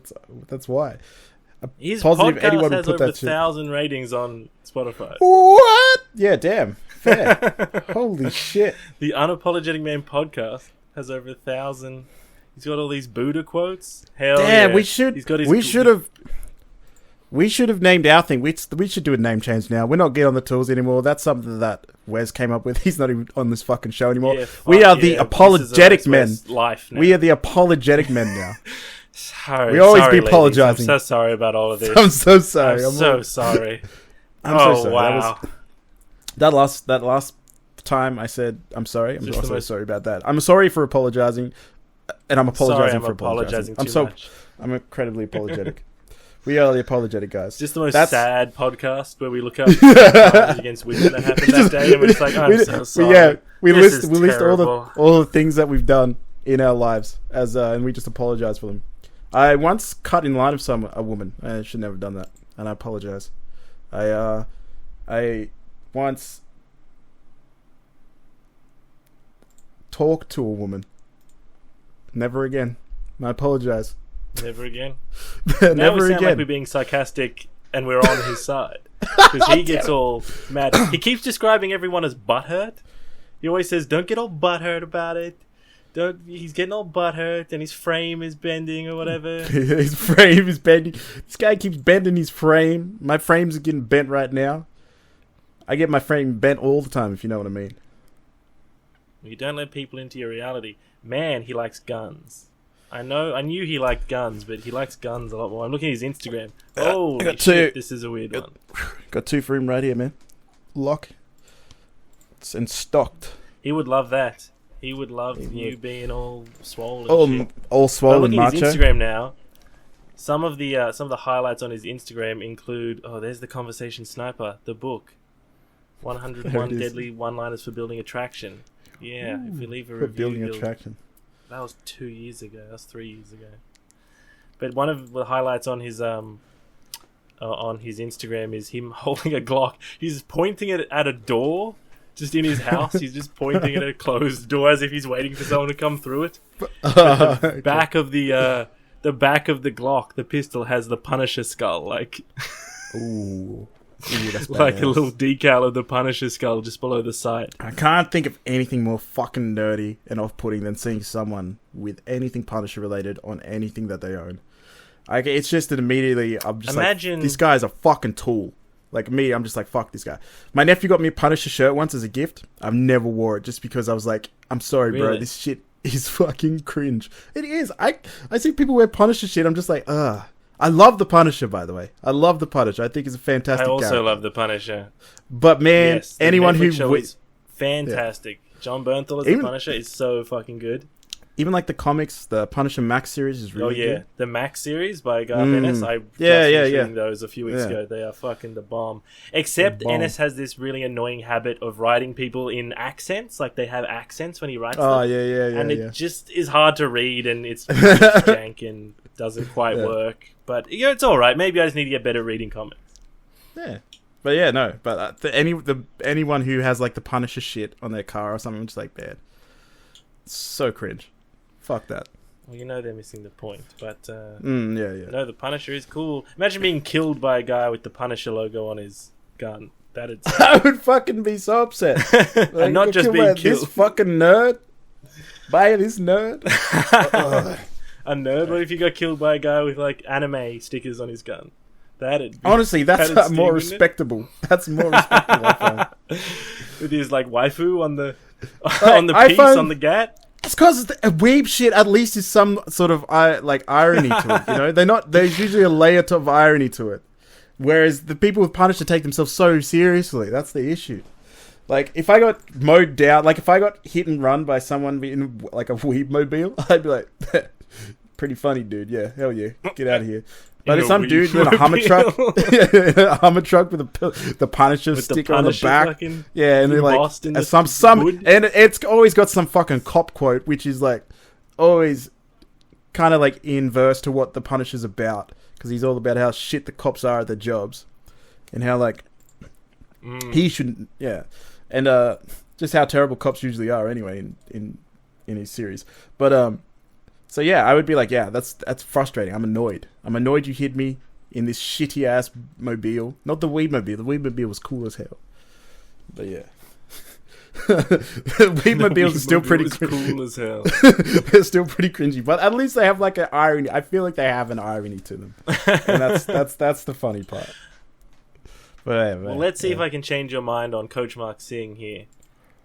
That's why. His podcast has over 1,000 ratings on Spotify. What? Yeah, damn. Fair. Holy shit. The Unapologetic Man podcast has over 1,000. He's got all these Buddha quotes. Hell damn, yeah. We should have named our thing. We should do a name change now. We're not Get on the Tools anymore. That's something that Wes came up with. He's not even on this fucking show anymore. Yeah, we are the apologetic men. Life now. We are the apologetic men now. Sorry, we always be ladies. apologizing. I'm so sorry about all of this. I'm so sorry. I'm so sorry. I'm so sorry. Wow. That last time I said I'm sorry. I'm also sorry about that. I'm sorry for apologizing, and I'm apologizing for apologizing. I'm incredibly apologetic. We are the apologetic guys. Just the most sad podcast where we look up against women that happened that day, and we're just like, I'm so sorry. Yeah, we list all the things that we've done in our lives and we just apologize for them. I once cut in line of a woman. I should never have done that, and I apologize. I once talked to a woman. Never again. I apologize. Never again. Never now we sound again. like we're being sarcastic and we're on his side because he gets all mad. He keeps describing everyone as butthurt. He always says, "Don't get all butthurt about it." He's getting all butthurt and his frame is bending or whatever. His frame is bending. This guy keeps bending his frame. My frames are getting bent right now. I get my frame bent all the time, if you know what I mean. You don't let people into your reality. Man, he likes guns. I knew he liked guns, but he likes guns a lot more. I'm looking at his Instagram. Holy shit, this is a weird one. Got 2 for him right here, man. Lock. It's in stocked. He would love that. He would love you being all swollen. All swollen, looking macho. At his Instagram now. Some of the highlights on his Instagram include. Oh, there's the Conversation Sniper, the book. 101 deadly one-liners for building attraction. Yeah, if we leave a review, building attraction. That was 2 years ago. That was 3 years ago. But one of the highlights on his Instagram is him holding a Glock. He's pointing it at a door. Just in his house, he's just pointing at a closed door as if he's waiting for someone to come through it. The back of the Glock, the pistol, has the Punisher skull, like that's like a little decal of the Punisher skull just below the sight. I can't think of anything more fucking nerdy and off-putting than seeing someone with anything Punisher related on anything that they own. It's just that immediately I'm just like, this guy's a fucking tool. Like me, I'm just like, fuck this guy. My nephew got me a Punisher shirt once as a gift. I've never wore it just because I was like, I'm sorry, bro. This shit is fucking cringe. It is. I see people wear Punisher shit. I'm just like, ugh. I love the Punisher, by the way. I love the Punisher. I think he's a fantastic character. I also love the Punisher. But man, yes, anyone who... is fantastic. Yeah. John Bernthal as the Punisher is so fucking good. Even like the comics, the Punisher Max series is really good. The Max series by Garth Ennis. I was reading those a few weeks ago. They are fucking the bomb. Except Ennis has this really annoying habit of writing people in accents. Like they have accents when he writes them. And it just is hard to read and it's jank and doesn't quite work. But it's alright. Maybe I just need to get better at reading comics. Yeah. But yeah, no. But anyone who has like the Punisher shit on their car or something, I'm just like, bad. It's so cringe. Fuck that. Well, they're missing the point, but No, the Punisher is cool. Imagine being killed by a guy with the Punisher logo on his gun. I would fucking be so upset. Like, and not just being killed. This fucking nerd. By this nerd. A nerd? What if you got killed by a guy with like anime stickers on his gun? Honestly, that's more respectable. That's more respectable. I find. With his like waifu on the piece on the gat. It's because weeb shit at least is some sort of irony to it, you know? There's usually a layer of irony to it. Whereas the people with Punisher take themselves so seriously. That's the issue. Like, if I got mowed down, like if I got hit and run by someone in like a weeb mobile, I'd be like, pretty funny, dude. Yeah, hell yeah. Get out of here. But In it's a some Wii dude in a Hummer truck. A Hummer truck with the Punisher With the sticker on the Punisher back. fucking Yeah, and they're like embossed in the some wood. and it's always got some fucking cop quote, which is like always kind of like inverse to what the Punisher's about, because he's all about how shit the cops are at their jobs and how like he shouldn't. Yeah, and just how terrible cops usually are anyway in his series. But so yeah, I would be like, yeah, that's frustrating. I'm annoyed you hid me in this shitty ass mobile. Not the Weed Mobile. The Weed Mobile was cool as hell. But yeah. The Weed Mobiles are still pretty cool as hell. They're still pretty cringy, but at least they have like an irony. I feel like they have an irony to them. And that's the funny part. But yeah, well, let's see if I can change your mind on Coach Mark Singh here.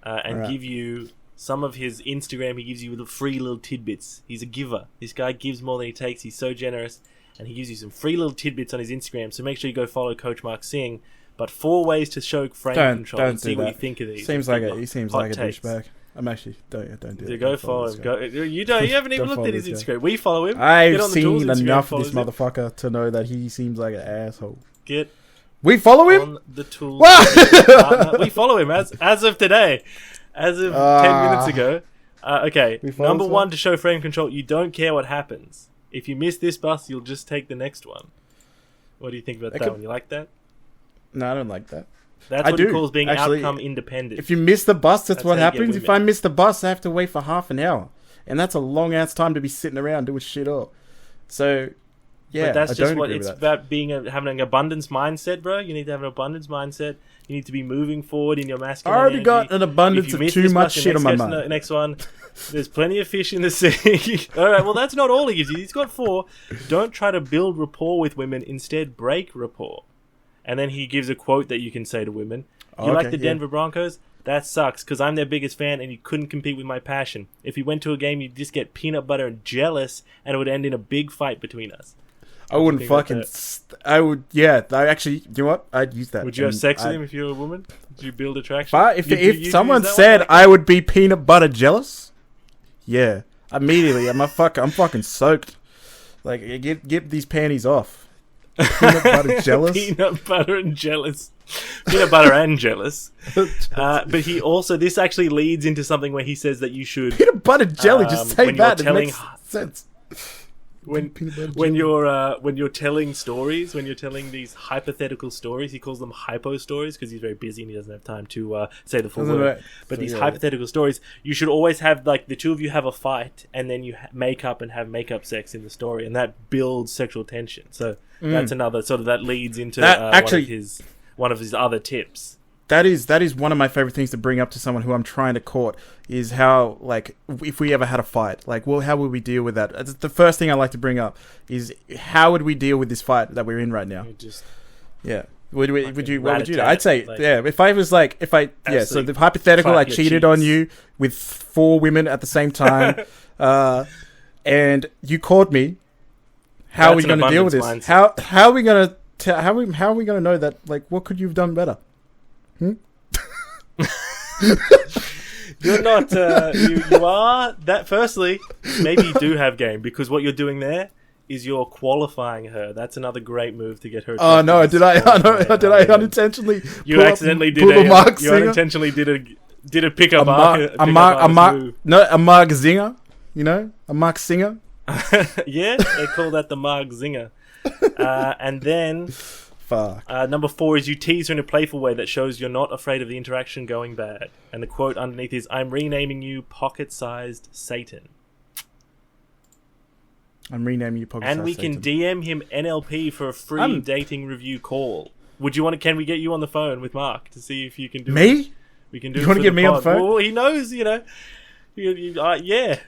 And Alright. give you some of his Instagram. He gives you the free little tidbits. He's a giver. This guy gives more than he takes. He's so generous, and he gives you some free little tidbits on his Instagram. So make sure you go follow Coach Mark Singh. But 4 ways to show frame control and see what you think of these. He seems like a takes. douchebag. I'm actually don't do it. Go follow him. You haven't even looked at his Instagram. We follow him. I've seen enough of this motherfucker to know that he seems like an asshole. We follow him on the tools. We follow him as of today. As of 10 minutes ago. Okay, number 1 to show frame control. You don't care what happens. If you miss this bus, you'll just take the next one. What do you think about that one? You like that? No, I don't like that. That's what he calls being outcome independent. If you miss the bus, that's what happens. If I miss the bus, I have to wait for half an hour. And that's a long ass time to be sitting around doing shit up. So, yeah, but that's just what it's about, having an abundance mindset, bro. You need to have an abundance mindset. You need to be moving forward in your masculine I already energy. got an abundance of too much shit on my mind. The next one, there's plenty of fish in the sea. All right, well, that's not all he gives you. He's got 4. Don't try to build rapport with women. Instead, break rapport. And then he gives a quote that you can say to women. You like the Denver Broncos? That sucks, because I'm their biggest fan and you couldn't compete with my passion. If you went to a game, you'd just get peanut butter and jealous, and it would end in a big fight between us. I wouldn't fucking... I would... Yeah, I actually... You know what? I'd use that. Would you have sex with him if you were a woman? Would you build attraction? But if someone said I would be peanut butter jealous, yeah, immediately I'm fucking soaked. Like, get these panties off. Peanut butter jealous. Peanut butter and jealous. Peanut butter and jealous. But he also... This actually leads into something where he says that you should... Peanut butter jelly, just say that. It makes sense. When you're telling stories, when you're telling these hypothetical stories, he calls them hypo stories because he's very busy and he doesn't have time to say the full word. But these hypothetical stories, you should always have, like, the two of you have a fight and then you make up and have makeup sex in the story, and that builds sexual tension. So that's another sort of, that leads into one of his other tips. That is one of my favorite things to bring up to someone who I'm trying to court, is how, like, if we ever had a fight, like, well, how would we deal with that? That's the first thing I like to bring up is how would we deal with this fight that we're in right now? What would you do? I'd say, if I was like, so the hypothetical, I cheated on you with 4 women at the same time, and you caught me. How are we going to deal with this? Mindset. How are we going to how are we going to know that, like, what could you have done better? You're not you are that. Firstly, maybe you do have game, because what you're doing there is you're qualifying her. That's another great move to get her. Oh no, did I unintentionally you accidentally did a pickup a Mark Zinger, you know, a Mark Singer. Yeah, they call that the Mark Zinger. And then number 4 is you tease her in a playful way that shows you're not afraid of the interaction going bad. And the quote underneath is, "I'm renaming you pocket-sized Satan." I'm renaming you pocket-sized Satan. And we can DM him NLP for a free dating review call. Can we get you on the phone with Mark to see if you can do me? It? We can do. You want to get me on the phone? Well, he knows, you know. Yeah.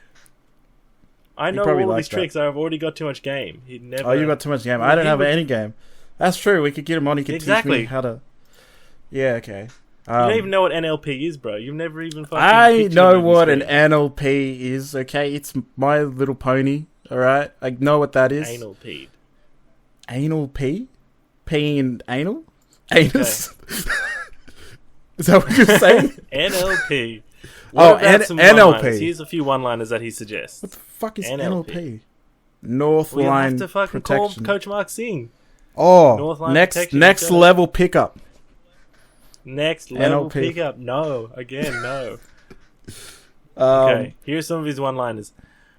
I know all of his tricks. I've already got too much game. He'd never. Oh, you got too much game. I don't have any game. That's true. We could get him on. He could teach me how to. Yeah. Okay. You don't even know what NLP is, bro. You've never even fucking. I know what an NLP is. Okay, it's My Little Pony. All right, I know what that is. Anal peed. Anal pee? Pee in anal? Anus? Okay. Is that what you're saying? NLP. NLP. Here's a few one-liners that he suggests. What the fuck is NLP? North We'll line have to fucking protection. call Coach Mark Singh. Oh, North line next protection, level pickup. Next level NLP. pickup. No. Again, no. Um, Okay, here's some of his one-liners.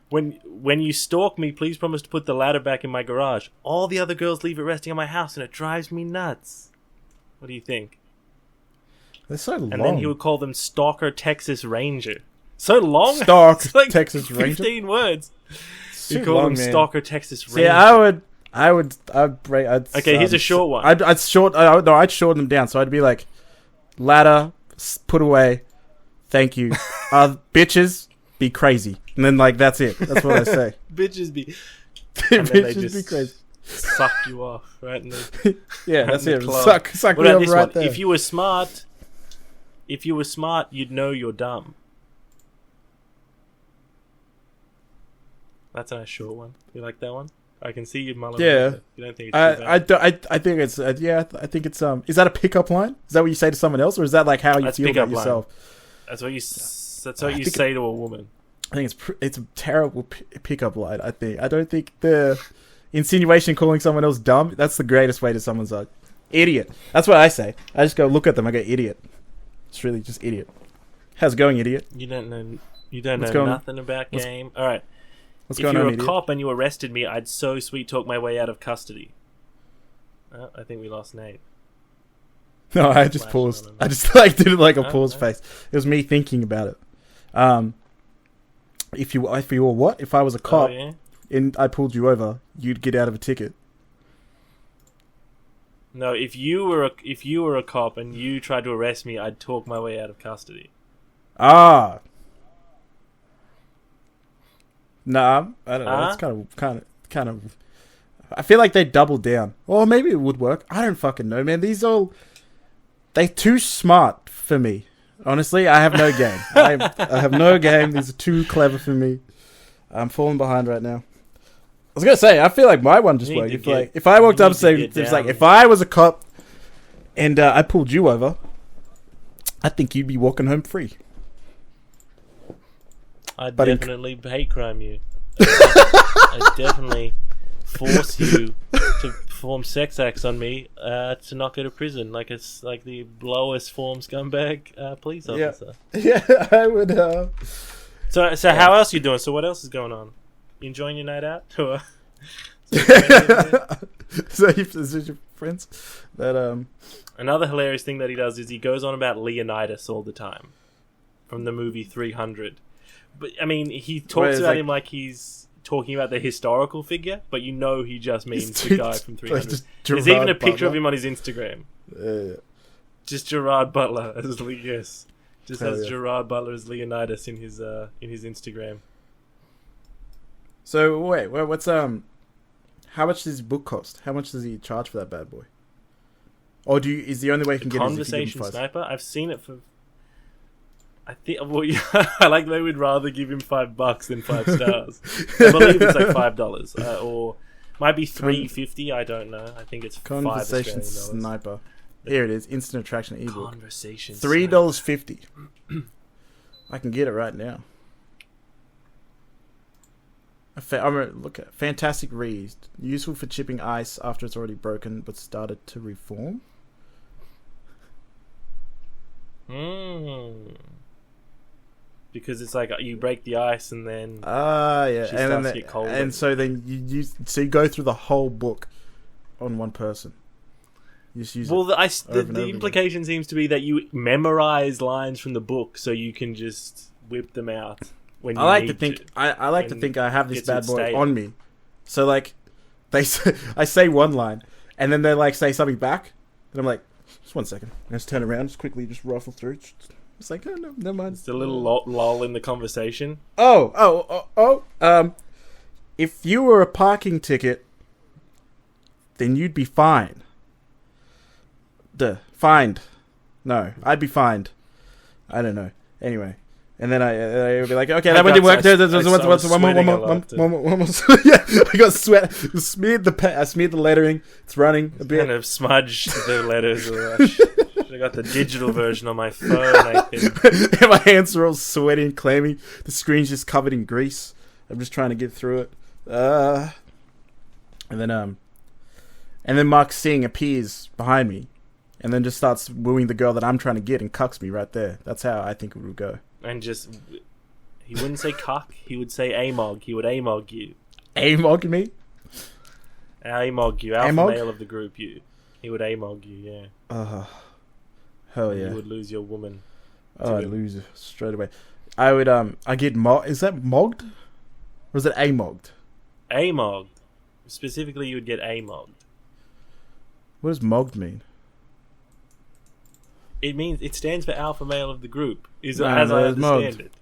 When you stalk me, please promise to put the ladder back in my garage. All the other girls leave it resting on my house, and it drives me nuts. What do you think? They're so long. And then he would call them Stalker Texas Ranger. So long. Stalker It's like Texas 15 Ranger. words. Too He called long, them man. Stalker Texas Ranger. See, I'd break. Okay, here's a short one. I'd shorten them down. So I'd be like, ladder, put away, thank you. Bitches, be crazy, and then like that's it. That's what I say. Bitches be. And then they Bitches, just be crazy. suck you off right in the. Yeah, right that's in it. the club. Suck What me about up this right one? there. If you were smart, you'd know you're dumb. That's a nice short one. You like that one? I can see you mulling. Yeah. over it. You don't think it's too bad? I think it's I think it's Is that a pickup line? Is that what you say to someone else, or is that like how you That's feel pickup about line. yourself? That's what you I think say to a woman. I think it's a terrible pickup line. I don't think the insinuation calling someone else dumb. That's the greatest way to someone's like idiot. That's what I say. I just go look at them. I go idiot. It's really just idiot. How's it going, idiot? You don't know. You don't What's know going- nothing about game. All right. What's If going you on, were a idiot? cop and you arrested me, I'd so sweet talk my way out of custody. I think we lost Nate. No, I just Flashing paused. on him. I just like did like a Oh, pause no. face. It was me thinking about it. If you were what? If I was a cop Oh, yeah? and I pulled you over, you'd get out of a ticket. No, if you were a cop and you tried to arrest me, I'd talk my way out of custody. Ah. Nah, I don't know. Huh? It's kind of. I feel like they doubled down. Or maybe it would work. I don't fucking know, man. They're too smart for me. Honestly, I have no game. I have no game. These are too clever for me. I'm falling behind right now. I was gonna say, I feel like my one just You worked. need to If I walked you up need and said, to it's get like, down. if I was a cop and I pulled you over, I think you'd be walking home free. I'd But definitely hate crime you. I'd definitely force you to perform sex acts on me to not go to prison, like it's like the lowest form scumbag police officer. Yeah, I would. So how else you doing? So what else is going on? You enjoying your night out? Or- So is this your friends that Another hilarious thing that he does is he goes on about Leonidas all the time from the movie 300. But I mean, he talks about him like he's talking about the historical figure, but you know he just means the guy from 300. There's even a picture of him on his Instagram. Just Gerard Butler as yes, just Hell has yeah. Gerard Butler as Leonidas in his Instagram. So wait, what's how much does his book cost? How much does he charge for that bad boy? Or is the only way you can get it is if you give Conversation him $5? Sniper. I've seen it for. I think. Well, yeah, I like they would rather give him $5 than 5 stars. I believe it's like $5 or might be $3.50. I don't know. I think it's Conversation $5 Sniper. Here it is, instant attraction ebook. Conversation. $3.50. I can get it right now. Look at fantastic read, useful for chipping ice after it's already broken, but started to reform. Because it's like you break the ice and then Yeah, she and starts then to get colder. and so then you go through the whole book on one person. You just use well, it. the over implication seems to be that you memorize lines from the book so you can just whip them out when you I like need to think to. I like to think I have this Gets you bad boy stayed. on me. So like I say one line and then they like say something back and I'm like, just 1 second. I just turn around, just quickly just ruffle through. It's like, oh no, never mind. It's a little lull in the conversation. If you were a parking ticket, then you'd be fined. Fined. No, I'd be fined. I don't know. Anyway. And then I would be like, okay, that one didn't work. One more. Yeah, I got sweat. I smeared the lettering. It's running a bit. Kind of smudged the letters. I got the digital version on my phone, I think. And my hands are all sweaty and clammy. The screen's just covered in grease. I'm just trying to get through it. And then Mark Singh appears behind me, and then just starts wooing the girl that I'm trying to get and cucks me right there. That's how I think it would go. And just, he wouldn't say cuck, he would say AMOG. He would AMOG you. AMOG me? AMOG you, alpha AMOG? male of the group you. He would AMOG you, yeah. Hell yeah. You would lose your woman. Oh, I'd lose it straight away. I would, I get is that mogged? Or is it AMOG'd? AMOG. Specifically, you would get AMOG. What does mogged mean? It stands for alpha male of the group, as No, I it's understand mogged. it.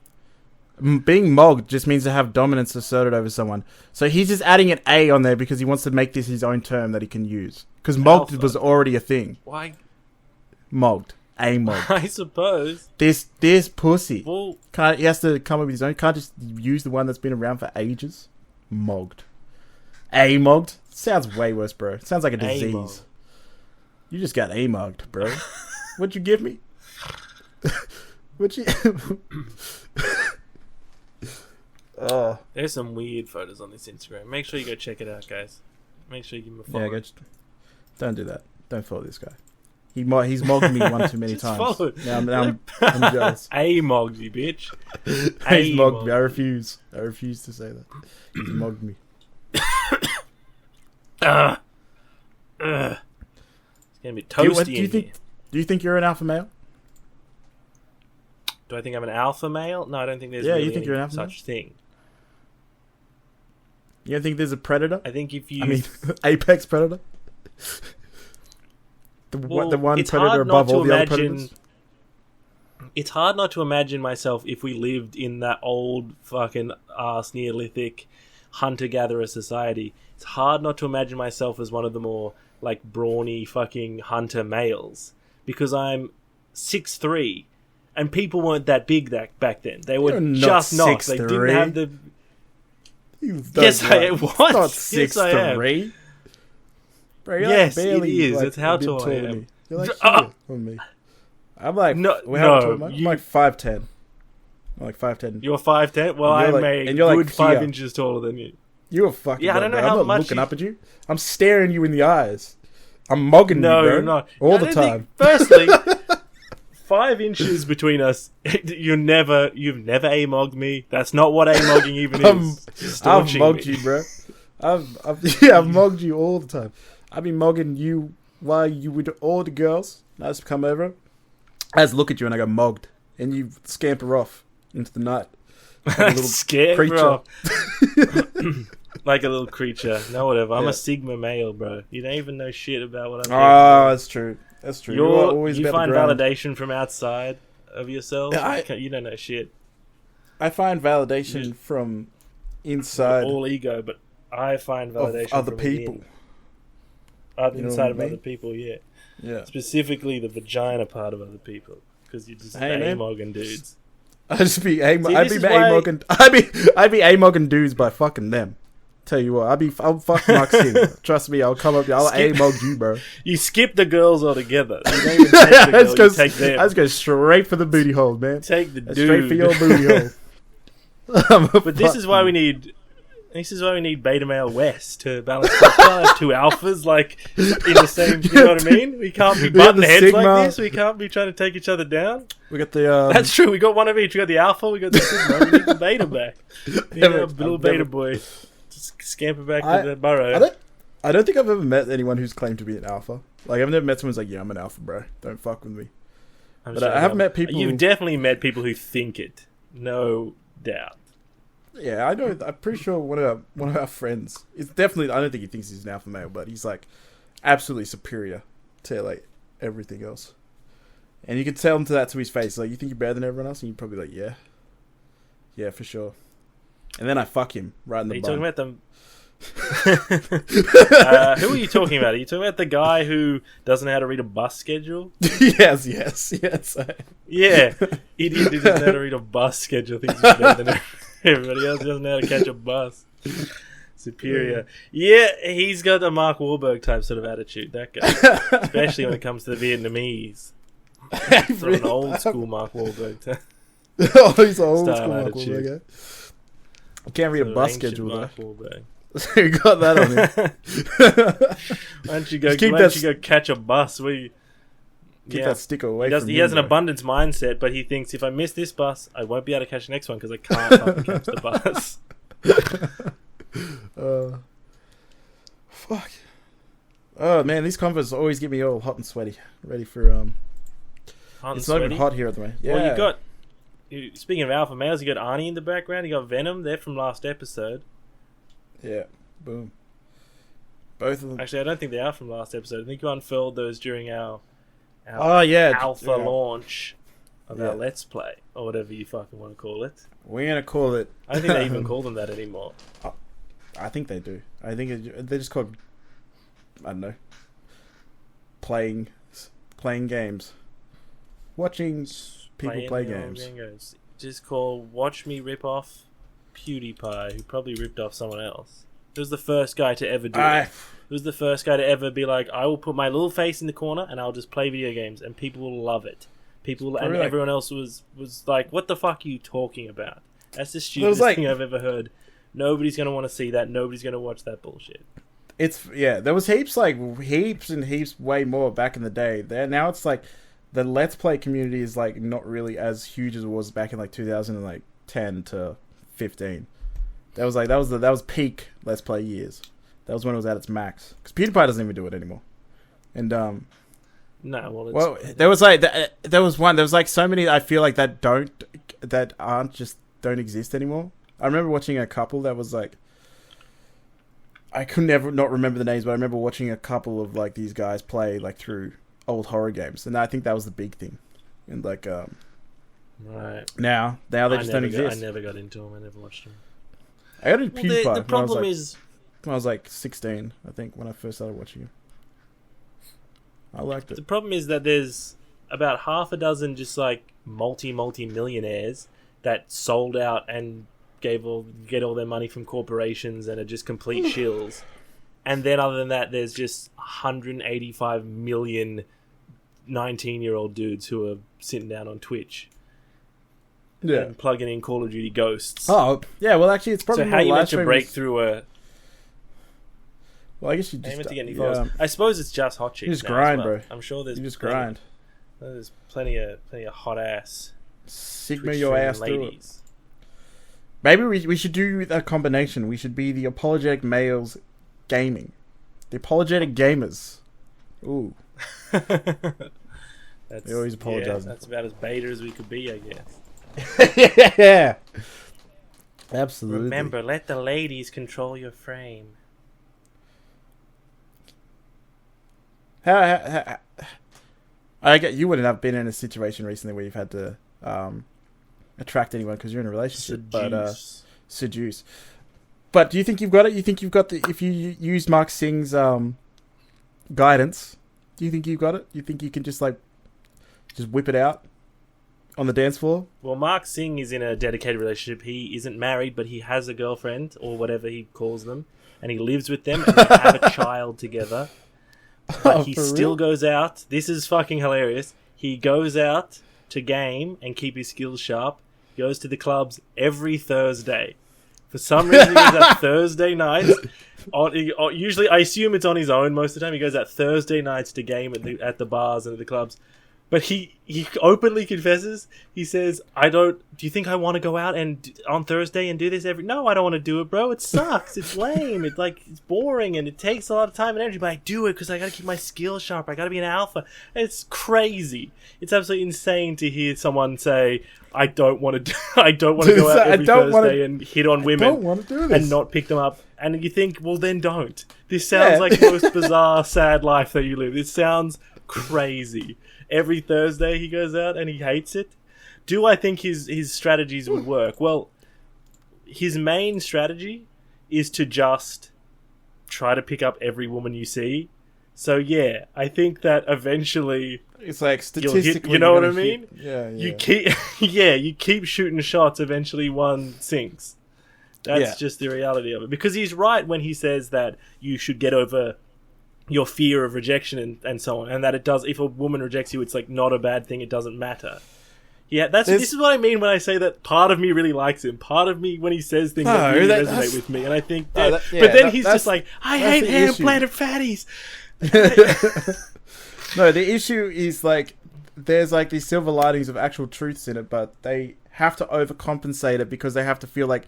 Being mogged just means to have dominance asserted over someone. So he's just adding an A on there because he wants to make this his own term that he can use. Because mogged Alpha. was already a thing. Why? Mogged. A-mogged. I suppose. This pussy. Well, He has to come up with his own. Can't just use the one that's been around for ages. Mogged. A-mogged? Sounds way worse, bro. It sounds like a disease. AMOG. You just got A-mogged, bro. What'd you give me? What'd you... there's some weird photos on this Instagram. Make sure you go check it out, guys. Make sure you give him a follow. Yeah, don't do that. Don't follow this guy. He's mogged me one too many Just times. follow. Now I'm jealous. AMOG you, bitch. He's mogged me. I refuse to say that. He's mogged me. It's gonna be toasty in here. Do you think you're an alpha male? Do I think I'm an alpha male? No, I don't think there's Yeah, really you think you're an alpha such thing. You don't think there's a predator? I think if you... I mean, apex predator? The one it's predator hard above not to all the other imagine. predators? It's hard not to imagine myself if we lived in that old fucking ass Neolithic hunter-gatherer society. It's hard not to imagine myself as one of the more like brawny fucking hunter males because I'm 6'3", and people weren't that big back then. They were just not. They didn't have the. Yes, I was. Not Yes, I am. 6'3". Bro, you're Yes, barely, it is. like, That's how a bit tall I taller than am. me. You're like shorter than me. I'm like No, how no, tall am I? I'm like 5'10". I'm like 5'10". You're 5'10". Well, And you're I'm like- a and you're like good 5 here. inches taller than you. You're a fucking. Yeah, I don't know bro. how I'm not much looking you- up at you. I'm staring you in the eyes. I'm mogging No, you, bro. you're not. All I the don't time. think- firstly, 5 inches between us. You've never AMOG'd me. That's not what AMOGing even is. I've Staunching mogged me. you, bro. I've mogged you all the time. I've been mogging you while you with all the girls. I just come over. I just look at you and I go mogged, and you scamper off into the night. Like a little Scared, creature. bro. Like a little creature. No, whatever. I'm Yeah. a Sigma male, bro. You don't even know shit about what I'm Oh, that's true. That's true. doing. You're always You about find the ground. validation from outside of yourself. Yeah, You don't know shit. I find validation from inside All ego, but I find of validation other from people. within. You know Inside what of I mean? other people, yeah. Yeah. Specifically the vagina part of other people. Because you're just Hey, man. AMOGing dudes. I'd just be I'd be this is why- AMOGing dudes by fucking them. Tell you what, I'll fuck Mark Singh. Trust me, I'll come up. I'll AMOG you, bro. You skip the girls altogether. You don't even take the girl, you take them. I just go straight for the booty hole, man. Take the Straight for dude. your booty hole. But this is why we need beta male West to balance. We can't have two alphas like in the same. You know what I mean? We can't be We got butting the heads Sigma. like this. We can't be trying to take each other down. We got the. That's true. We got one of each. We got the alpha. We got the Sigma. We need the beta back. We need Never- a little I've beta never- boy. Just scamper back I- to the burrow. I don't think I've ever met anyone who's claimed to be an alpha. Like I've never met someone who's like, yeah, I'm an alpha, bro. Don't fuck with me. I'm But sure I have met people. You've definitely met people who think it. No doubt. Yeah, I know. I'm pretty sure one of our friends is definitely. I don't think he thinks he's an alpha male, but he's like absolutely superior to like everything else. And you can tell him that to his face. Like, you think you're better than everyone else, and you're probably like, yeah, for sure. And then I fuck him right in Are the you bum. talking about them? Who are you talking about? Are you talking about the guy who doesn't know how to read a bus schedule? yes. Yeah, idiot who doesn't know how to read a bus schedule thinks he's better than everybody else. Doesn't know how to catch a bus. Superior. Yeah, he's got a Mark Wahlberg type sort of attitude. That guy, especially when it comes to the Vietnamese. Sort of an old school Mark Wahlberg. Oh, he's an old Style school Mark attitude. Wahlberg. I can't read a Sort of bus ancient schedule though. Mark Wahlberg. So you got that on him. Why don't you go catch a bus? Keep that sticker away from him. He has an abundance mindset, but he thinks if I miss this bus, I won't be able to catch the next one because I can't fucking catch the bus. Fuck. Oh man, these Converse always get me all hot and sweaty, ready for It's not even hot here at the moment. Yeah. Well, speaking of alpha males, you got Arnie in the background. You got Venom. They're from last episode. Yeah. Boom. Both of them. Actually, I don't think they are from last episode. I think you unfurled those during our alpha launch of our Let's Play, or whatever you fucking want to call it. We're gonna call it. I don't think they even call them that anymore. I think they do. I think they're just called, I don't know, playing games, watching people play games. Just call Watch Me Rip Off PewDiePie, who probably ripped off someone else. He was the first guy to ever do it. He was the first guy to ever be like, I will put my little face in the corner and I'll just play video games and people will love it. Everyone else was like, what the fuck are you talking about? That's the stupidest thing I've ever heard. Nobody's going to want to see that. Nobody's going to watch that bullshit. There was heaps and heaps way more back in the day. Now it's like the Let's Play community is like not really as huge as it was back in like 2010 to 15. That was peak Let's Play years. That was when it was at its max. Because PewDiePie doesn't even do it anymore. And there was like so many I feel like that don't exist anymore. I remember watching a couple that was like, I could never not remember the names, but I remember watching a couple of like these guys play like through old horror games, and I think that was the big thing. And like right now they just don't exist. I never got into them. I never watched them. I got into PewDiePie. The problem is when I was like 16, I think, when I first started watching him. I liked it. The problem is that there's about half a dozen just like multi-millionaires that sold out and get all their money from corporations and are just complete shills. And then other than that, there's just 185 million 19-year-old dudes who are sitting down on Twitch. Yeah. And plugging in Call of Duty Ghosts. Oh, yeah, well actually it's probably so how you meant to break through a... Well, I guess you just... to get any followers. I suppose it's just hot chicks. You just grind, bro. I'm sure there's... You just grind. There's plenty of hot ass... Sigma your ass ladies. Maybe we should do a combination. We should be the apologetic males gaming. The apologetic gamers. Ooh. They always apologize. Yeah, that's about as beta as we could be, I guess. Yeah. Absolutely. Remember, let the ladies control your frame. How I get you wouldn't have been in a situation recently where you've had to attract anyone because you're in a relationship, seduce. But do you think you've got it? You think you've got if you use Mark Singh's guidance, do you think you've got it? You think you can just whip it out on the dance floor? Well, Mark Singh is in a dedicated relationship. He isn't married, but he has a girlfriend or whatever he calls them, and he lives with them and they have a child together. But he still goes out. This is fucking hilarious. He goes out to game and keep his skills sharp. Goes to the clubs every Thursday. For some reason, he goes out Thursday nights. Usually, I assume it's on his own most of the time. He goes out Thursday nights to game at the bars and at the clubs. But he openly confesses. He says, do you think I want to go out on Thursday and do this No, I don't want to do it, bro. It sucks. It's lame. It's boring and it takes a lot of time and energy. But I do it because I got to keep my skills sharp. I got to be an alpha. It's crazy. It's absolutely insane to hear someone say, I don't want to go out every Thursday and hit on women and not pick them up. And you think, well, then don't. This sounds like the most bizarre, sad life that you live. It sounds crazy. Every Thursday he goes out and he hates it. Do I think his strategies would work? Well, his main strategy is to just try to pick up every woman you see. So yeah, I think that eventually it's like statistically, you know what I mean? Yeah. You keep shooting shots. Eventually, one sinks. That's just the reality of it. Because he's right when he says that you should get over your fear of rejection and so on, and that it does. If a woman rejects you, it's like not a bad thing. It doesn't matter. Yeah, this is what I mean when I say that part of me really likes him. Part of me, when he says things that really resonate with me. And I think but then he's just like, I hate hand-planted fatties. No, the issue is like, there's like these silver linings of actual truths in it, but they have to overcompensate it because they have to feel like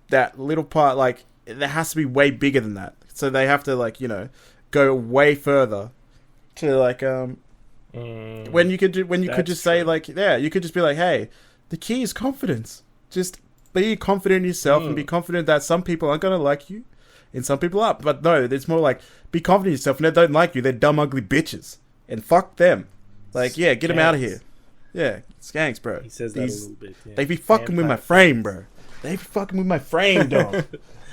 that little part, like, there has to be way bigger than that. So they have to, like, you know, go way further to, like, when you could just say, like, yeah, you could just be like, hey, the key is confidence. Just be confident in yourself and be confident that some people aren't going to like you and some people are. But no, it's more like, be confident in yourself and they don't like you. They're dumb, ugly bitches. And fuck them. Like, yeah, get them out of here. Yeah, skanks, bro. He says that a little bit. Yeah. They be fucking with my frame, bro. They be fucking with my frame, dog.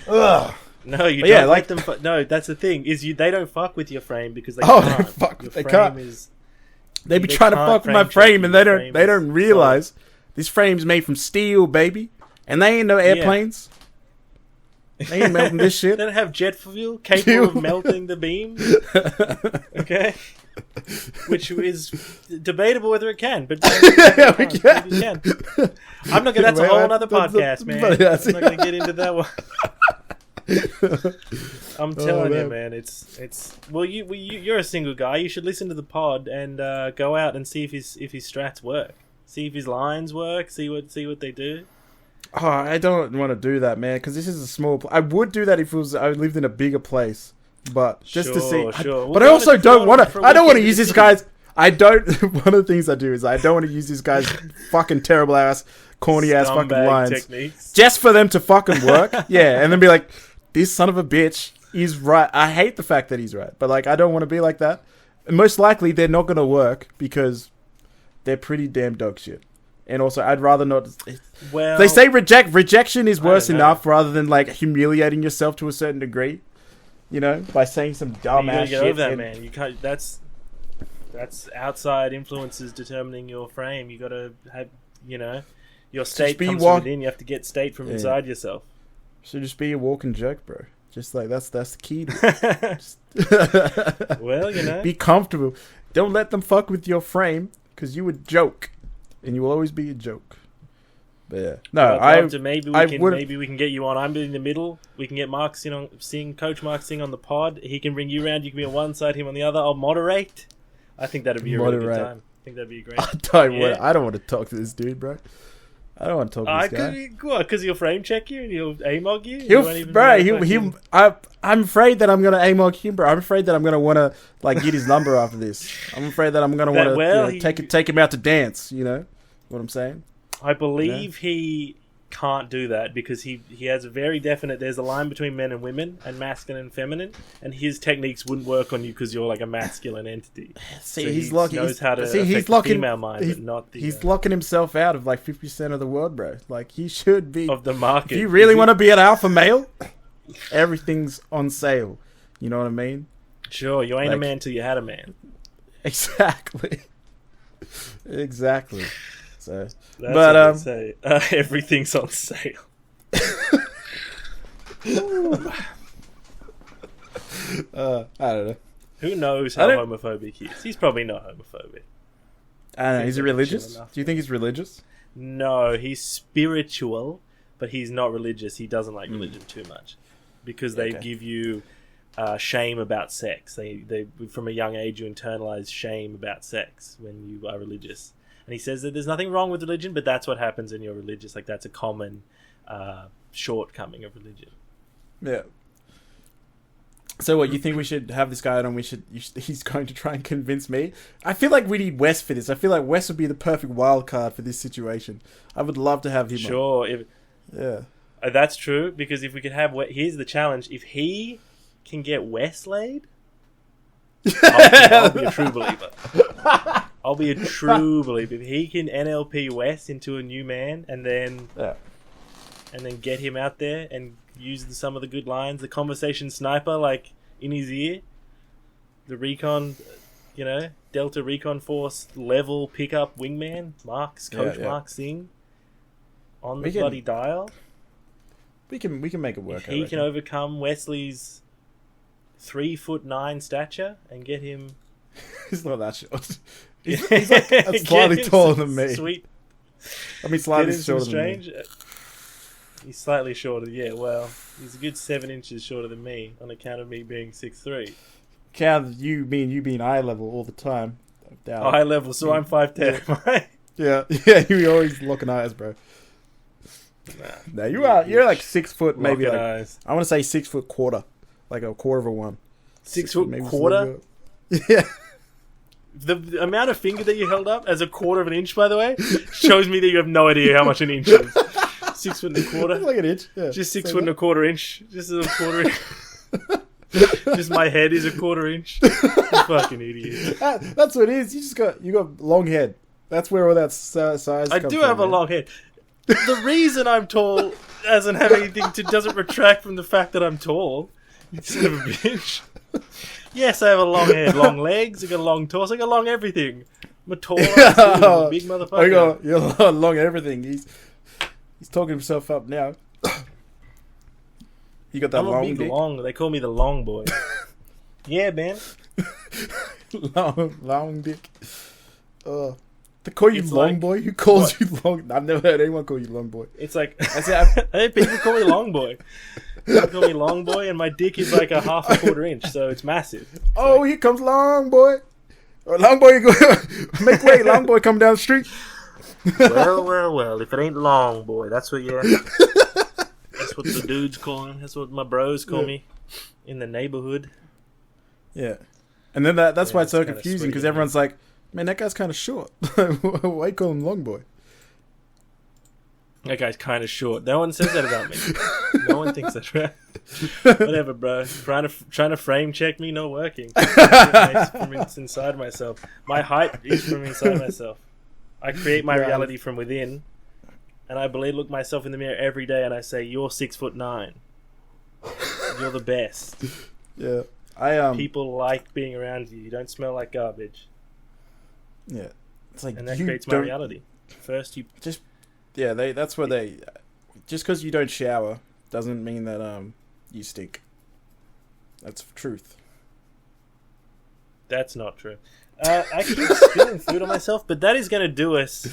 Ugh. No, you don't like them. No, that's the thing. They don't fuck with your frame because they can't. They can't. They be trying to fuck with my frame, and they don't realize this frame's made from steel, baby. And they ain't no airplanes. They ain't melting this shit. They don't have jet fuel capable of melting the beam. Okay. Which is debatable whether it can, but we can. I'm not gonna. That's a whole other podcast, man. I'm not gonna get into that one. I'm telling you, man. It's well, you're a single guy. You should listen to the pod and go out and see if his strats work. See if his lines work. See what they do. Oh, I don't want to do that, man, because this is a small. I would do that if I lived in a bigger place. But just to see, but I also don't want to. I don't want to use this guy's. I don't. One of the things I do is I don't want to use this guy's fucking terrible ass, corny ass fucking lines techniques. Just for them to fucking work. Yeah, and then be like, this son of a bitch is right. I hate the fact that he's right, but like I don't want to be like that. And most likely they're not going to work because they're pretty damn dog shit. And also, I'd rather not. Well, they say rejection is worse enough rather than like humiliating yourself to a certain degree. You know, by saying some dumb ass shit. Over that, man. You can't. That's outside influences determining your frame. You got to have, you know, your state comes from within. You have to get state from inside yourself. So just be a walking joke, bro. Just like that's the key to it. Well, you know, be comfortable. Don't let them fuck with your frame because you a joke, and you will always be a joke. But yeah, no, maybe we can get you on. I'm in the middle. We can get Mark Coach Mark Singh on the pod. He can bring you around. You can be on one side, him on the other. I'll moderate. I think that'd be a really good time. I think that'd be great. I don't want to talk to this dude, bro. I don't want to talk to this guy. Because he'll frame check you and he'll AMOG you. I'm afraid that I'm gonna AMOG him, bro. I'm afraid that I'm gonna want to like get his number after this. I'm afraid that I'm gonna want to take him out to dance. You know what I'm saying? I believe he can't do that because he has a very definite. There's a line between men and women and masculine and feminine, and his techniques wouldn't work on you because you're like a masculine entity. See, so he's locking. Knows how to affect the female mind, but not the. He's locking himself out of like 50% of the world, bro. Like he should be of the market. If you really want to be an alpha male, everything's on sale. You know what I mean? Sure, you ain't a man till you had a man. Exactly. Exactly. So, that's what say. Everything's on sale. I don't know. Who knows how homophobic he is? He's probably not homophobic. I don't know. Is he religious? Do you think he's religious? No, he's spiritual, but he's not religious. He doesn't like religion too much because they give you shame about sex. They from a young age you internalize shame about sex when you are religious. And he says that there's nothing wrong with religion, but that's what happens when you're religious. Like, that's a common shortcoming of religion. Yeah. So what, you think we should have this guy on? He's going to try and convince me? I feel like we need Wes for this. I feel like Wes would be the perfect wild card for this situation. I would love to have him on. Yeah. That's true, because if we could have... Here's the challenge. If he can get Wes laid, I'll be a true believer. I'll be a true believer. If he can NLP Wes into a new man and then get him out there and use some of the good lines, the conversation sniper like in his ear, the recon, Delta Recon Force level pickup wingman, Coach Mark Singh on the bloody dial. We can make it work. If he can overcome Wesley's 3'9" stature and get him. He's not that short. He's like slightly taller than me. Sweet I mean, slightly Get him some shorter than me. strange. He's slightly shorter. Yeah, well, he's a good 7 inches shorter than me on account of me being 6'3". Count you being eye level all the time. I doubt it. Eye level, so I'm 5'10". Right? Yeah, you always locking eyes, bro. No, you're like 6 foot, maybe Locking like eyes. I want to say 6 foot quarter, like a quarter of a one. 6 foot maybe quarter. Yeah. The amount of finger that you held up as a quarter of an inch, by the way, shows me that you have no idea how much an inch is. 6 foot and a quarter. Like an inch. Yeah. Just 6 foot and a quarter inch. Just a quarter inch. Just my head is a quarter inch. You fucking idiot. That's what it is. You got long head. That's where all that size. I comes do from, have a man. long head. The reason I'm tall doesn't have anything to doesn't retract from the fact that I'm tall. You son of a bitch. Yes, I have a long head, long legs, I got a long torso, I got long everything. I'm a tall ass dude, I'm a big motherfucker. You're long everything. He's talking himself up now. You got that I'm a long big dick? long. They call me the Longboy. Yeah, man. long dick. They call you It's long like- boy? Who calls you long? I've never heard anyone call you long boy. It's like I said, hey, people call me Longboy. People call me Longboy, and my dick is like a half a quarter inch, so it's massive. oh, here comes long boy. Long boy, make way, long boy, come down the street. Well. If it ain't Longboy, that's what that's what the dudes call him. That's what my bros call me in the neighborhood. Yeah, and then that's why it's so it's kinda confusing sweet, because isn't everyone's like, man, that guy's kind of short. Why you call him long boy? That guy's kind of short. No one says that about me. No one thinks that's right. Whatever, bro. Trying to frame check me, not working. It's from inside myself. My height is from inside myself. I create my reality from within, and I look myself in the mirror every day, and I say, "You're 6'9". You're the best. Yeah, People like being around you. You don't smell like garbage, yeah, it's like and that you creates my don't- reality. First, you Just that's where they just because you don't shower doesn't mean that you stink. That's truth. That's not true. I keep spilling food on myself, but that is going to do us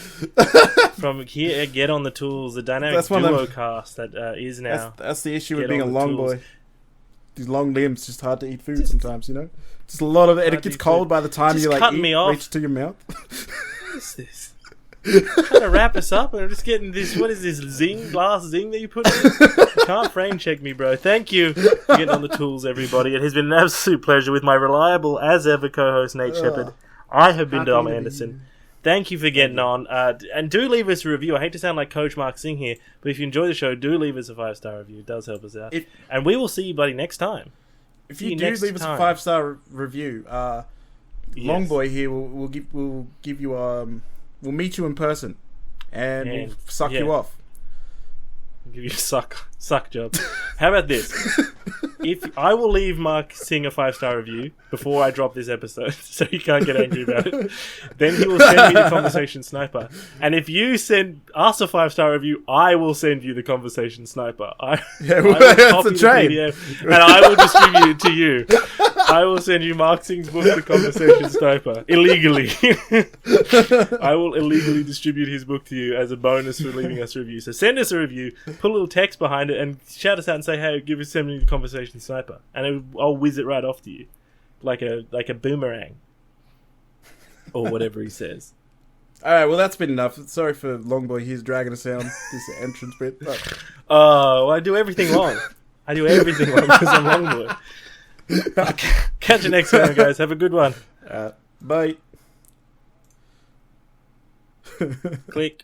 from here. Get on the tools, the dynamic That's one of duo them- cast that is now. That's the issue Get with being a on the long tools. boy. These long limbs, just hard to eat food sometimes, you know. Just a lot of it. And it Hard to gets eat cold food. by the time Just you like cutting me off. reach to your mouth. What is this? Trying to wrap us up, and I'm just getting this. What is this glass zing that you put in? You can't frame check me, bro. Thank you for getting on the tools, everybody. It has been an absolute pleasure with my reliable, as ever, co-host Nate Shepherd. I have been Happy Dom to be Anderson. Thank you for getting on. And do leave us a review. I hate to sound like Coach Mark Singh here, but if you enjoy the show, do leave us a 5-star review. It does help us out. And we will see you, buddy, next time. If See you you do next leave us a time. 5-star review, Yes. Longboy here will give you we'll meet you in person and we'll And- suck you yeah. off. I'll give you a suck job. How about this? If I will leave Mark Singh a 5-star review before I drop this episode, so he can't get angry about it, then he will send me the conversation sniper. And if you send us a 5-star review, I will send you the conversation sniper. Yeah, I will that's copy the the trade. PDF, and I will distribute it to you. I will send you Mark Singh's book, The Conversation Sniper, illegally. I will illegally distribute his book to you as a bonus for leaving us a review. So send us a review, put a little text behind it, and shout us out and say, "Hey, send me the Conversation Sniper," and I'll whiz it right off to you, like a boomerang, or whatever he says. All right, well that's been enough. Sorry for Longboy. He's dragging us down this entrance bit. But Oh, I do everything wrong. I do everything wrong because I'm Longboy. Catch you next time, guys. Have a good one. bye. Click.